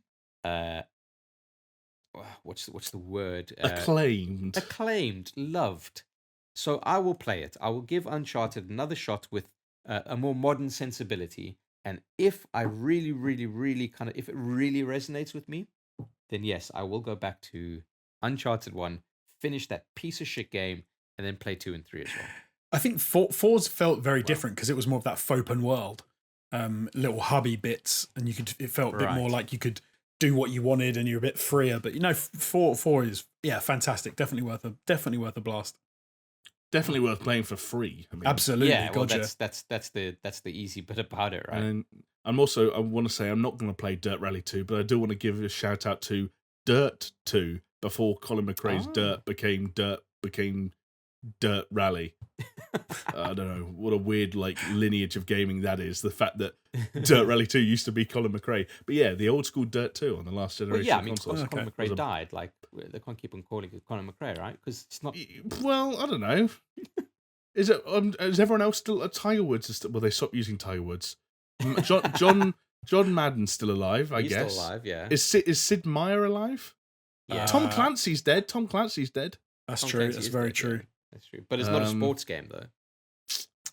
what's the word? Acclaimed, loved. So I will play it. I will give Uncharted another shot with a more modern sensibility. And if I really, really, really if it really resonates with me, then yes, I will go back to Uncharted 1, finish that piece of shit game, and then play 2 and 3 as well. I think 4's felt very different because it was more of that open world, little hubby bits, and it felt a bit more like you could do what you wanted and you're a bit freer. But 4 is fantastic, definitely worth a blast. Definitely worth playing for free. I mean, absolutely, yeah. Well, that's the easy bit about it, right? And I want to say I'm not going to play Dirt Rally 2, but I do want to give a shout out to Dirt 2 before Colin McRae's Dirt became Dirt Rally. I don't know what a weird lineage of gaming that is. The fact that Dirt Rally 2 used to be Colin McRae, but yeah, the old school Dirt 2 on the last generation consoles. Colin McRae died. They can't keep on calling it Colin McRae, right? Because it's not. Well, I don't know. Is it? Is everyone else still? Tiger Woods well, they stopped using Tiger Woods. John Madden's still alive, I guess. He's still alive, yeah. Is Sid Meier alive? Yeah. Tom Clancy's dead. That's true. That's very true. Yeah. That's true. But it's not a sports game, though.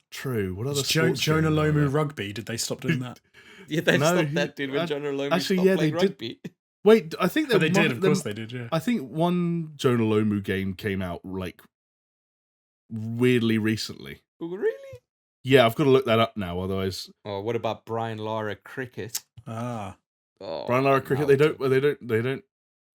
True. What other sports Jonah Lomu Rugby? Did they stop doing that? Yeah, they stopped that, dude, when Jonah Lomu stopped playing rugby. Wait, I think they did. Of course they did, yeah. I think one Jonah Lomu game came out, weirdly recently. Oh, really? Yeah, I've got to look that up now, otherwise... Oh, what about Brian Lara Cricket? Oh, Brian Lara Cricket, they don't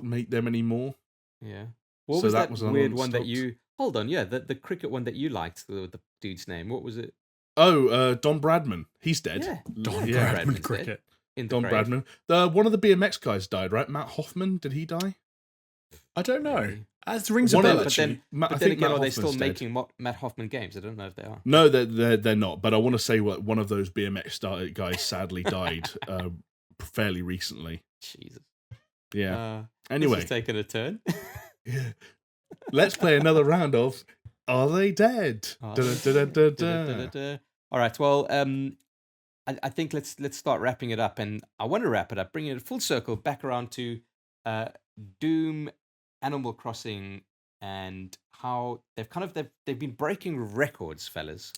make them anymore. Yeah. What was that weird one that you... Hold on, yeah, the cricket one that you liked, the dude's name. What was it? Oh, Don Bradman. He's dead. Yeah, Don Bradman cricket. Don Bradman. One of the BMX guys died, right? Matt Hoffman, did he die? I don't know. As rings a bell, actually. But then again, are they still making Matt Hoffman games? I don't know if they are. No, they're not. But I want to say one of those BMX guys sadly died fairly recently. Jesus. Yeah. Anyway. This is taking a turn. Yeah. Let's play another round of Are They Dead? All right. Well, I think let's start wrapping it up, and I want to wrap it up, bringing it full circle back around to Doom, Animal Crossing, and how they've been breaking records, fellas.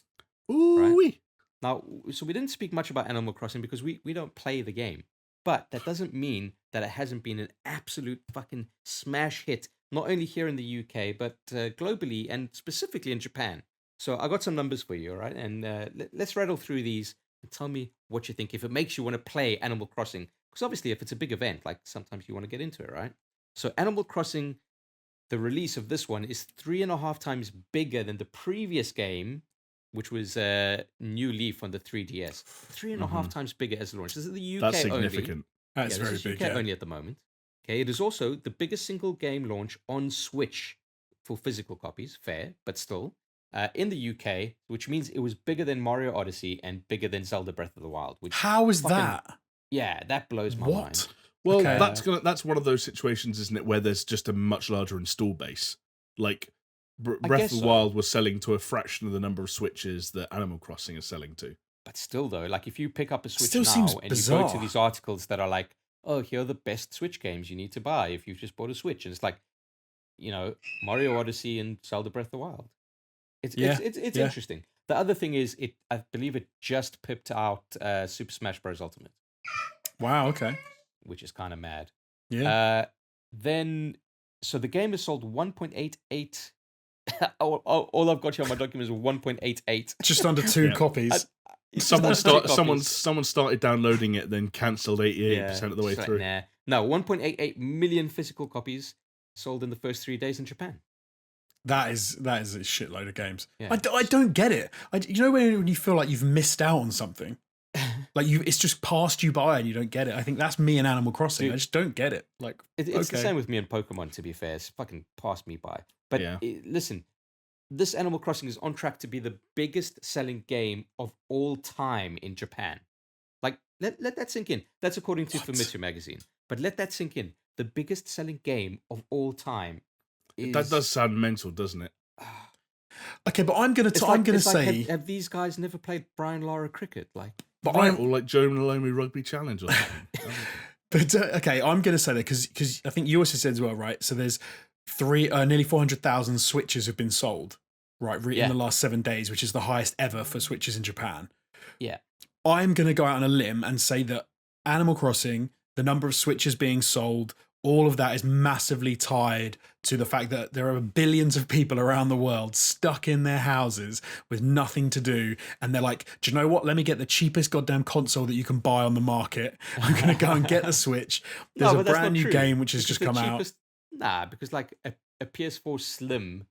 Ooh. Right? Now, so we didn't speak much about Animal Crossing because we don't play the game, but that doesn't mean that it hasn't been an absolute fucking smash hit. Not only here in the UK, but globally and specifically in Japan. So I got some numbers for you, all right? And let's rattle through these and tell me what you think. If it makes you want to play Animal Crossing, because obviously if it's a big event, sometimes you want to get into it, right? So Animal Crossing, the release of this one is 3.5 times bigger than the previous game, which was a new leaf on the 3DS, 3.5 times bigger as a launch. This is the UK That's only. significant. That's This very is big. UK only at the moment. Okay, it is also the biggest single game launch on Switch for physical copies. Fair, but still. In the UK, which means it was bigger than Mario Odyssey and bigger than Zelda Breath of the Wild. Which How is fucking- that? Yeah, that blows my mind. Well, Okay. that's one of those situations, isn't it, where there's just a much larger install base. Like I Breath guess of the so. Wild was selling to a fraction of the number of Switches that Animal Crossing is selling to. But still, though, like if you pick up a Switch Still now seems and you go bizarre. to these articles that are like, oh, here are the best Switch games you need to buy if you've just bought a Switch. And it's like, Mario Odyssey and Zelda Breath of the Wild. It's Yeah, interesting. The other thing is, I believe it just pipped out Super Smash Bros. Ultimate, Wow. Okay. which is kind of mad. Yeah. So the game has sold 1.88. all I've got here on my document is 1.88. Just under 2 Yeah. copies. It's just under 2 copies. Someone started downloading it, then cancelled 88% of the way just like, through. Nah. No, 1.88 million physical copies sold in the first 3 days in Japan. That is a shitload of games. Yeah. I don't get it. When you feel like you've missed out on something, like it's just passed you by and you don't get it. I think that's me in Animal Crossing. Dude, I just don't get it. Like It's the same with me and Pokemon, to be fair. It's fucking passed me by. But Yeah. Listen, this Animal Crossing is on track to be the biggest selling game of all time in Japan. Like, let that sink in. That's according to Famitsu magazine. But let that sink in. The biggest selling game of all time is... That does sound mental, doesn't it? Okay, but I'm gonna say, have these guys never played Brian Lara cricket? Like, but Right, or like Joe Maloney Rugby Challenge or something. But okay, I'm going to say that because I think you also said as well, right? So there's nearly 400,000 Switches have been sold, right? In the last 7 days, which is the highest ever for Switches in Japan. yeah. I'm going to go out on a limb and say that Animal Crossing, the number of Switches being sold, all of that is massively tied to the fact that there are billions of people around the world stuck in their houses with nothing to do. And they're like, do you know what? Let me get the cheapest goddamn console that you can buy on the market. I'm going to go and get the Switch. There's a brand new game which has just come out. Nah, because like a PS4 Slim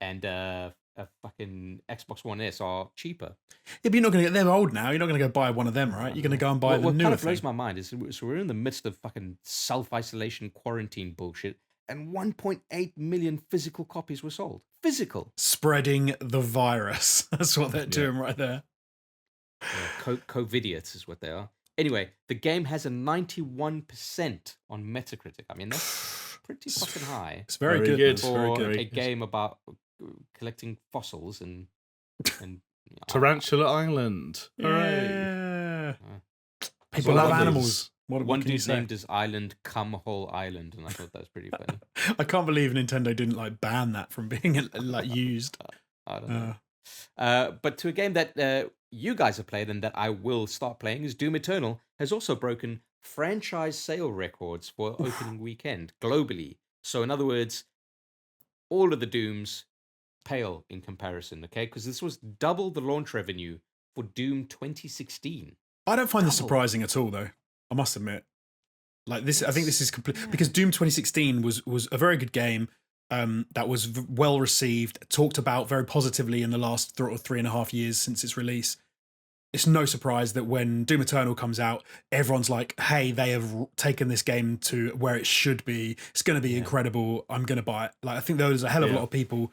and a fucking Xbox One S are cheaper. Yeah, but you're not going to get them old now. You're not going to go buy one of them, right? You're going to go and buy the what newer kind of thing. blows my mind is so we're in the midst of fucking self-isolation quarantine bullshit, and 1.8 million physical copies were sold. Physical. Spreading the virus. That's what they're doing right there. COVIDiots is what they are. Anyway, the game has a 91% on Metacritic. I mean, that's pretty fucking high. It's very Very good. good. man. For Very good. a game about collecting fossils and Tarantula Island. Hooray. Yeah. Uh, People saw love one animals. What one can you dude say? named his island Cumhole Island, and I thought that was pretty funny. I can't believe Nintendo didn't like ban that from being like used. I don't know. But to a game that you guys have played and that I will start playing is Doom Eternal, has also broken franchise sale records for opening weekend globally. So in other words, all of the Dooms pale in comparison, okay? Because this was double the launch revenue for Doom 2016. I don't find this Double. surprising at all, though. I must admit. Like this, I think this is complete because Doom 2016 was a very good game that was well received, talked about very positively in the last 3.5 years since its release. It's no surprise that when Doom Eternal comes out, everyone's like, hey, they have taken this game to where it should be. It's going to be incredible. I'm going to buy it. Like, I think there was a hell of a lot of people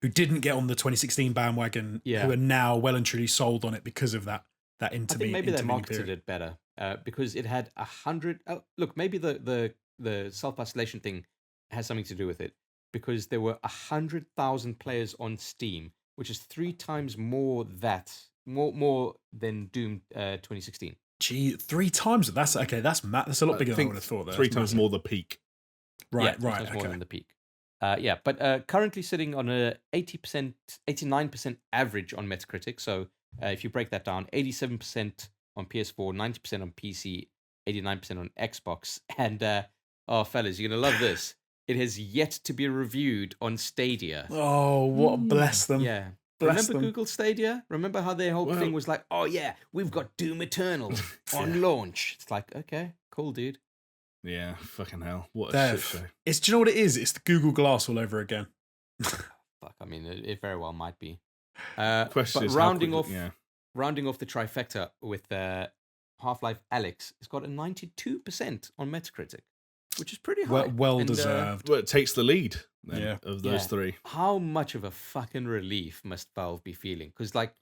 who didn't get on the 2016 bandwagon who are now well and truly sold on it because of that intermediate. I think maybe they intermediate marketed period. it better because it had 100. Look, maybe the self-isolation thing has something to do with it because there were 100,000 players on Steam, which is 3 times more than Doom 2016. Gee, 3 times. That's okay. That's a lot bigger than I would have thought. Though. 3 That's times massive. more the peak. Right, Yeah, right. times more Okay. than the peak. But currently sitting on a 80%, 89% average on Metacritic. So if you break that down, 87% on PS4, 90% on PC, 89% on Xbox. And oh, fellas, you're gonna love this. It has yet to be reviewed on Stadia. Oh, what bless them. Yeah. Bless Remember them. Google Stadia? Remember how their whole thing was like, oh yeah, we've got Doom Eternal on launch. It's like, okay, cool, dude. Yeah, fucking hell. What a Dev. shit show. Do you know what it is? It's the Google Glass all over again. Fuck, I mean, it very well might be. Question But is how quickly, yeah. rounding off the trifecta with Half-Life Alyx, it's got a 92% on Metacritic, which is pretty high. Well And, deserved. Well, it takes the lead then, Yeah. of those three. How much of a fucking relief must Valve be feeling? Because like,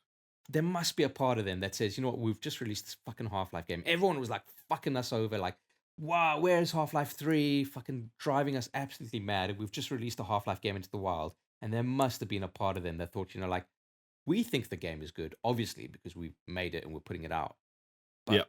there must be a part of them that says, you know what, we've just released this fucking Half-Life game. Everyone was like fucking us over, like, wow, where's Half-Life 3? Fucking driving us absolutely mad. And we've just released a Half-Life game into the wild. And there must have been a part of them that thought, you know, like, we think the game is good, obviously, because we made it and we're putting it out. But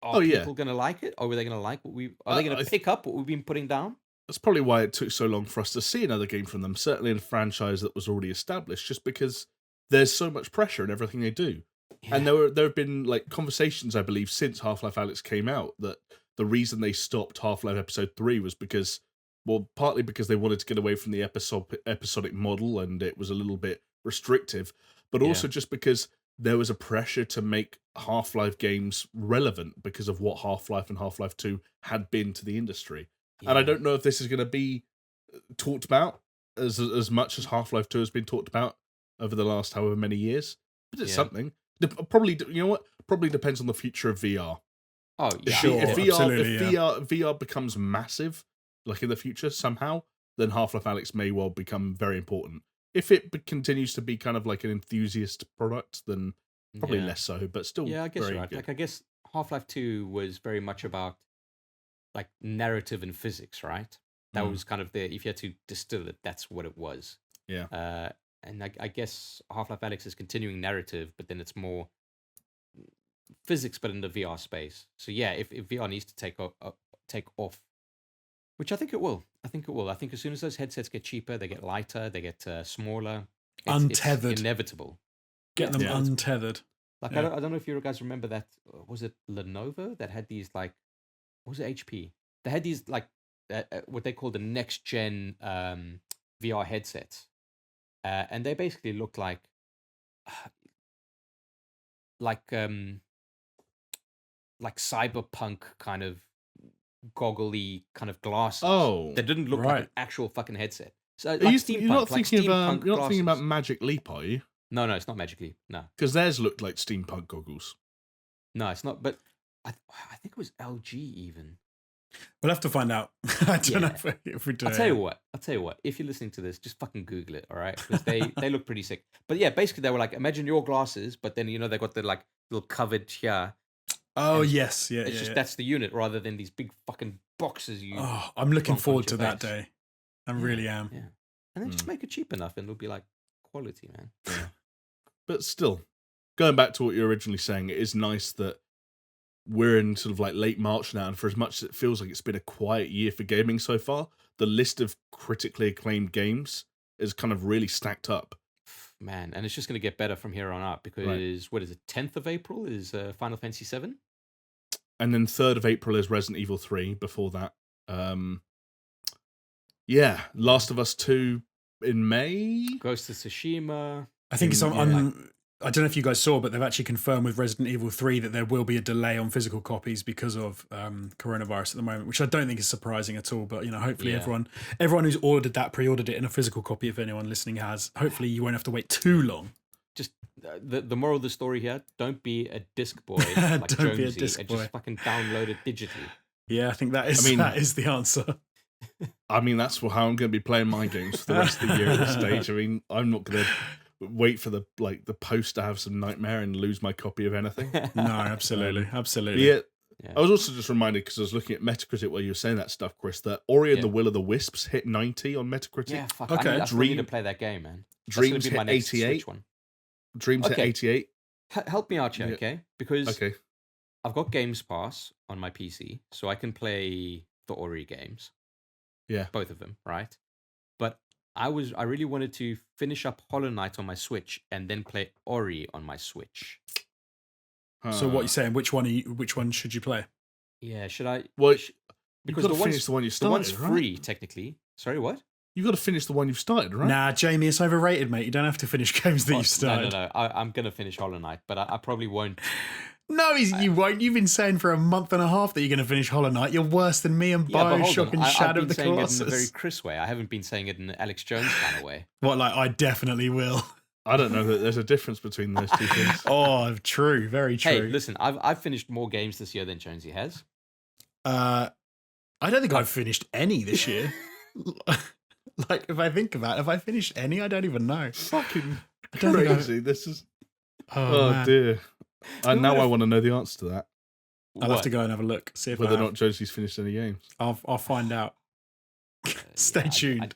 are people going to like it? Or are they going to like what are they going to pick up what we've been putting down? That's probably why it took so long for us to see another game from them, certainly in a franchise that was already established, just because there's so much pressure in everything they do. Yeah. And there have been like conversations, I believe, since Half-Life Alyx came out, that the reason they stopped Half-Life Episode 3 was because, well, partly because they wanted to get away from the episodic model and it was a little bit restrictive, but also just because there was a pressure to make Half-Life games relevant because of what Half-Life and Half-Life 2 had been to the industry. Yeah. And I don't know if this is going to be talked about as much as Half-Life 2 has been talked about over the last however many years, but it's something. Probably, you know what? Probably depends on the future of VR. Oh, yeah. If VR becomes massive, like in the future somehow, then Half-Life Alyx may well become very important. If it continues to be kind of like an enthusiast product, then probably less so, but still. Yeah, I guess very you're right. good. Like, I guess Half-Life 2 was very much about like narrative and physics, right? That was kind of if you had to distill it, that's what it was. Yeah. And I guess Half-Life Alyx is continuing narrative, but then it's more physics, but in the VR space. So yeah, if VR needs to take off, which I think it will. I think as soon as those headsets get cheaper, they get lighter, they get smaller. Untethered. It's inevitable. Get them untethered. Like I don't know if you guys remember that. Was it Lenovo that had these like? Was it HP? They had these like what they call the next gen VR headsets. And they basically look like cyberpunk kind of goggly kind of glasses. Oh, they didn't look like an actual fucking headset. So like you're not thinking about Magic Leap, are you? No, it's not Magic Leap. No, because theirs looked like steampunk goggles. No, it's not. But I think it was LG even. We'll have to find out. I don't know if we do. I'll tell you what. If you're listening to this, just fucking Google it, all right? Because they look pretty sick. But yeah, basically they were like, imagine your glasses, but then they got the like little covered here. Oh yes, yeah. It's just that's the unit rather than these big fucking boxes. I'm looking forward to that day. I really am. Yeah. And then just make it cheap enough, and it'll be like quality, man. Yeah. But still, going back to what you were originally saying, it is nice that we're in sort of like late March now, and for as much as it feels like it's been a quiet year for gaming so far, the list of critically acclaimed games is kind of really stacked up. Man, and it's just going to get better from here on out because, what is it, 10th of April is Final Fantasy 7? And then 3rd of April is Resident Evil 3 before that. Last of Us 2 in May? Ghost of Tsushima. I think it's I don't know if you guys saw, but they've actually confirmed with Resident Evil 3 that there will be a delay on physical copies because of coronavirus at the moment, which I don't think is surprising at all. But hopefully everyone who's ordered that pre-ordered it in a physical copy. If anyone listening has, hopefully you won't have to wait too long. Just the moral of the story here: don't be a disc boy like don't be a Jonesy disc and boy. just fucking download it digitally. Yeah, I think that is the answer. I mean, that's how I'm going to be playing my games for the rest of the year at this stage. I mean, I'm not going to wait for the post to have some nightmare and lose my copy of anything. No, absolutely. Yeah. I was also just reminded, because I was looking at Metacritic while you were saying that stuff, Chris, that Ori and the Will of the Wisps hit 90 on Metacritic. Yeah, fuck. Okay. I need to play that game, man. Dreams hit 88. Dreams hit 88. Help me out here, okay? Because I've got Games Pass on my PC, so I can play the Ori games. Yeah. Both of them, right? But I really wanted to finish up Hollow Knight on my Switch and then play Ori on my Switch. So what you're saying? Which one should you play? Yeah, should I? Well, because you've got to finish the one you started. The one's free, right? Technically. Sorry, what? You've got to finish the one you've started, right? Nah, Jamie, it's overrated, mate. You don't have to finish games that you've started. No. I'm gonna finish Hollow Knight, but I probably won't. No, you won't. You've been saying for a month and a half that you're going to finish Hollow Knight. You're worse than me and Bioshock and Shadow of the Colossus. I've been saying it in a very Chris way. I haven't been saying it in an Alex Jones kind of way. What, like, I definitely will. I don't know that there's a difference between those two things. Oh, true. Very true. Hey, listen, I've finished more games this year than Jonesy has. I don't think I've finished any this year. Like, if I think about it, have I finished any? I don't even know. Fucking I don't think crazy. This is. Oh, Oh, man. dear. Now I want to know the answer to that. I'll have to go and have a look. See if Whether I or have. not Josie's finished any games. I'll find out. Stay tuned.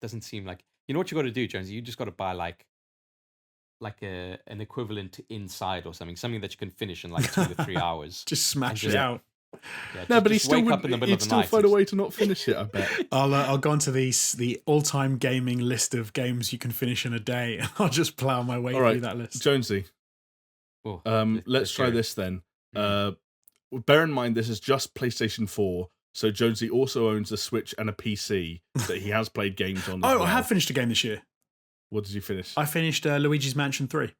Doesn't seem like you know what you got to do, Jonesy. You just got to buy like an equivalent to Inside or something that you can finish in like 2 to 3 hours. Just smash just- it out. Yeah, No, but he just still wake up in the would. middle He'd of the still night. find a way to not finish it. I bet. I'll go onto the all-time gaming list of games you can finish in a day, and I'll just plow my way All right, through that list. Jonesy. Oh, Let's try this then. Bear in mind, this is just PlayStation 4, so Jonesy also owns a Switch and a PC that he has played games on. Oh, as well. I have finished a game this year. What did you finish? I finished Luigi's Mansion 3.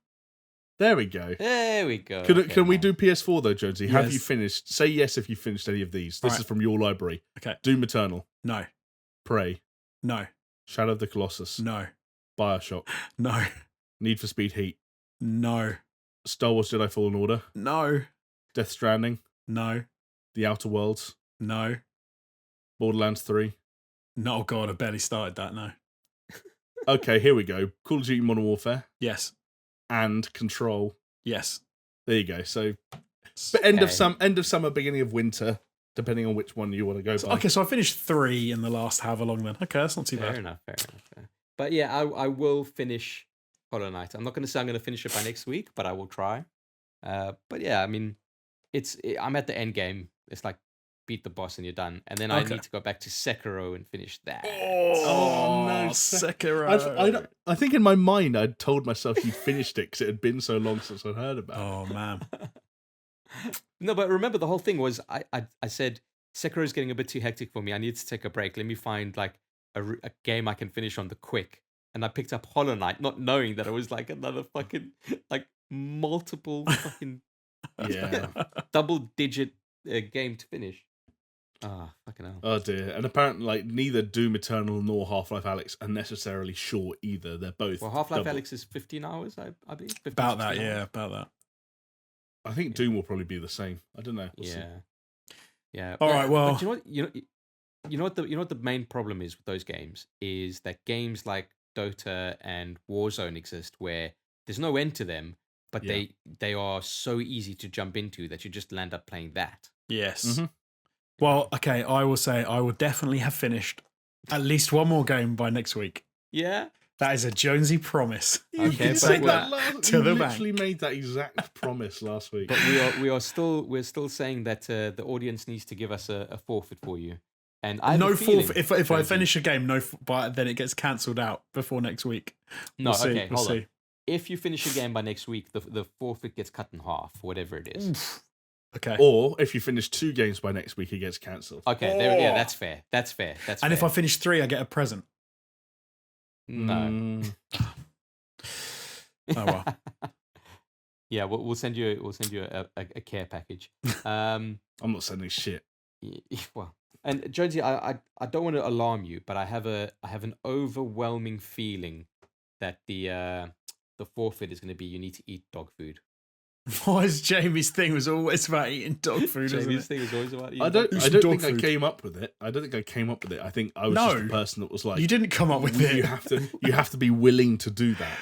There we go. There we go. Can we do PS4 though, Jonesy? Have you Yes. finished? Say yes if you finished any of these. This All right. is from your library. Okay. Doom Eternal, No. Prey, No. Shadow of the Colossus, No. Bioshock, No. Need for Speed Heat, No. Star Wars Jedi Fallen Order, No. Death Stranding, No. The Outer Worlds, No. Borderlands 3. No. Oh, God, I barely started that. No. Okay, here we go. Call of Duty Modern Warfare Yes. and Control. Yes. There you go. So, but end of Okay. summer, beginning of winter, depending on which one you want to go by. Okay, so I finished 3 in the last however long then. Okay, that's not too Fair bad. enough. But yeah, I will finish Hollow Knight. I'm not going to say I'm going to finish it by next week, but I will try. But yeah, I mean, I'm at the end game. It's like beat the boss and you're done, and then I Okay. need to go back to Sekiro and finish that. Oh, no, Sekiro. I think in my mind I'd told myself you'd finished it because it had been so long since I'd heard about it. Oh, man. No, but remember the whole thing was I said Sekiro is getting a bit too hectic for me. I need to take a break. Let me find like a game I can finish on the quick. And I picked up Hollow Knight, not knowing that it was like another fucking like multiple fucking Yeah. double-digit game to finish. Ah, fucking hell. Oh dear. And apparently, like, neither Doom Eternal nor Half-Life Alyx are necessarily short either. They're both. Well, Half-Life double. Alyx is 15 hours, I believe. 15, About that, 16 yeah, hours. about that. I think Doom will probably be the same. I don't know. We'll see. Yeah. All right, well- but you know what the main problem is with those games is that games like Dota and Warzone exist where there's no end to them, but Yeah. they are so easy to jump into that you just land up playing that. Yes. Mhm. Well, okay, I will say I will definitely have finished at least one more game by next week. Yeah. That is a Jonesy promise. You Okay, did but say we'll- that last. to You the literally made that exact promise last week. But we're still saying that the audience needs to give us a forfeit for you. And I have No a feeling, forfeit. If I Jonesy- finish a game, but then it gets cancelled out before next week. No, We'll see, okay, we'll hold on. see. If you finish a game by next week, the forfeit gets cut in half, whatever it is. Okay. Or if you finish 2 games by next week, it gets cancelled. Okay, yeah, that's fair. That's fair. And if I finish 3, I get a present. no. Mm, Oh well. Yeah, we'll send you a care package. I'm not sending shit. Well, and Jonesy, I don't want to alarm you, but I have an overwhelming feeling that the forfeit is going to be you need to eat dog food. Why is Jamie's thing was always about eating dog food, isn't Jamie's it? thing is always about eating I don't. Eat I some don't dog think food. I came up with it. I think I was No. just the person that was like, You didn't come up with it. You have to be willing to do that.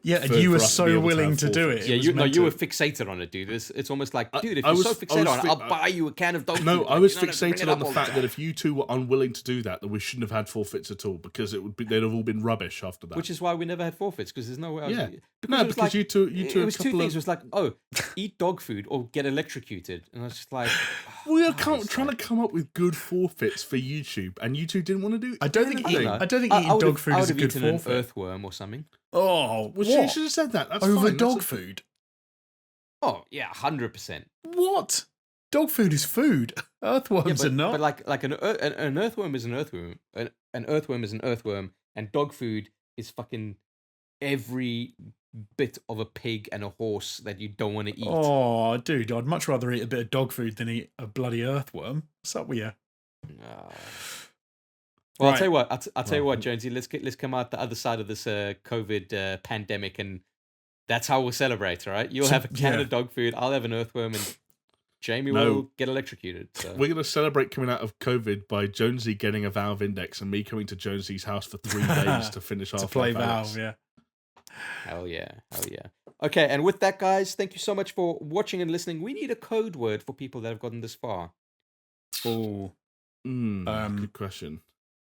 Yeah, and for- you for were us to be so able to willing have to do forfeits. it. Yeah, It was you meant were to- fixated on it, dude. It's almost like, dude, if I you're was- so I fixated was on it, fi- I'll buy you a can of dog No, food. I Like, was you don't have to bring it fixated up on the all fact that time. if you two were unwilling to do that, then we shouldn't have had forfeits at all because they'd have all been rubbish after that. Which is why we never had forfeits, because there's no way else. Yeah. Because No, it was because like, you two it a was two couple things. It of- was like, oh, eat dog food or get electrocuted. And I was just like, we are Christ, trying to like- come up with good forfeits for YouTube, and you two didn't want to do. I don't think anything. I don't think I eating would've- dog food I is a would've good eaten an forfeit. earthworm or something. Oh, Well, you what? should have said that. That's Over fine. dog food? Oh yeah, 100%. What? Dog food is food. Earthworms are not. But like an earthworm is an earthworm. An earthworm is an earthworm, and dog food is fucking every bit of a pig and a horse that you don't want to eat. Oh, dude, I'd much rather eat a bit of dog food than eat a bloody earthworm. What's up with you? Ah. Well, I'll Right. tell you what. I'll tell you Well, what, Jonesy. Let's come out the other side of this COVID pandemic, and that's how we'll celebrate. All right, you'll So- have a can yeah. of dog food. I'll have an earthworm, and Jamie No. will get electrocuted. So We're going to celebrate coming out of COVID by Jonesy getting a Valve Index and me coming to Jonesy's house for 3 days to finish To Half-Life play Alyx. Valve, yeah. hell yeah. Okay, and with that, guys, thank you so much for watching and listening. We need a code word for people that have gotten this far. Oh. Good question.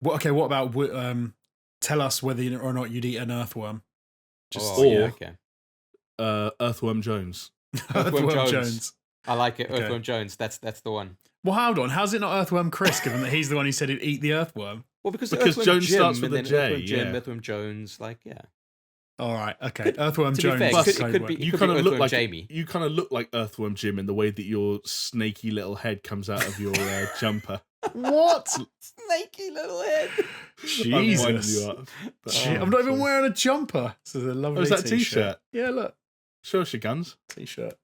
Well, okay, what about tell us whether or not you'd eat an earthworm? Oh, Or- yeah, okay. Earthworm Jones. Earthworm Jones. Jones. I like it. Okay. Earthworm Jones. That's the one. Well, hold on. How's it not Earthworm Chris, given that he's the one who said he'd eat the earthworm? Well, because Because Earthworm Jones Jim, starts with and a then J, Earthworm Jim, yeah. Earthworm Jones, like, yeah. All right, okay. Earthworm To be Jones. fair, is it the could code be- word. You could kind of look Earthworm like Jamie. You kind of look like Earthworm Jim in the way that your snaky little head comes out of your jumper. What? Snaky little head. I'm winding Jesus. you up. But- Gee, Oh, I'm not even sorry. wearing a jumper. This is a lovely is that a t-shirt. t-shirt? Yeah, look. Show us your guns. T-shirt.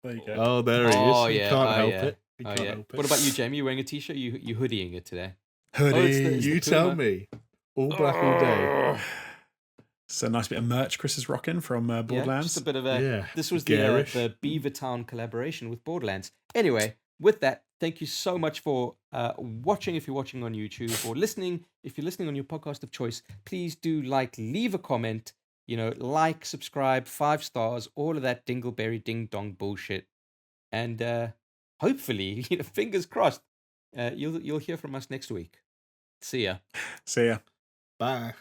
There you go. Oh, there he is. Oh, You yeah. can't Oh, help yeah. it. You Oh, can't yeah. help it. What about you, Jamie? You wearing a t-shirt? You hoodieing it today? Hoodie. it's the- You the tell Puma. me. All black all day. It's a nice bit of merch Chris is rocking from Yeah, Borderlands. just a bit of a. Yeah, This was garish. the Beavertown collaboration with Borderlands. Anyway, with that, thank you so much for watching. If you're watching on YouTube or listening, if you're listening on your podcast of choice, please do leave a comment. Like, subscribe, 5 stars, all of that dingleberry ding dong bullshit, and hopefully, fingers crossed, you'll hear from us next week. See ya. See ya. Bye.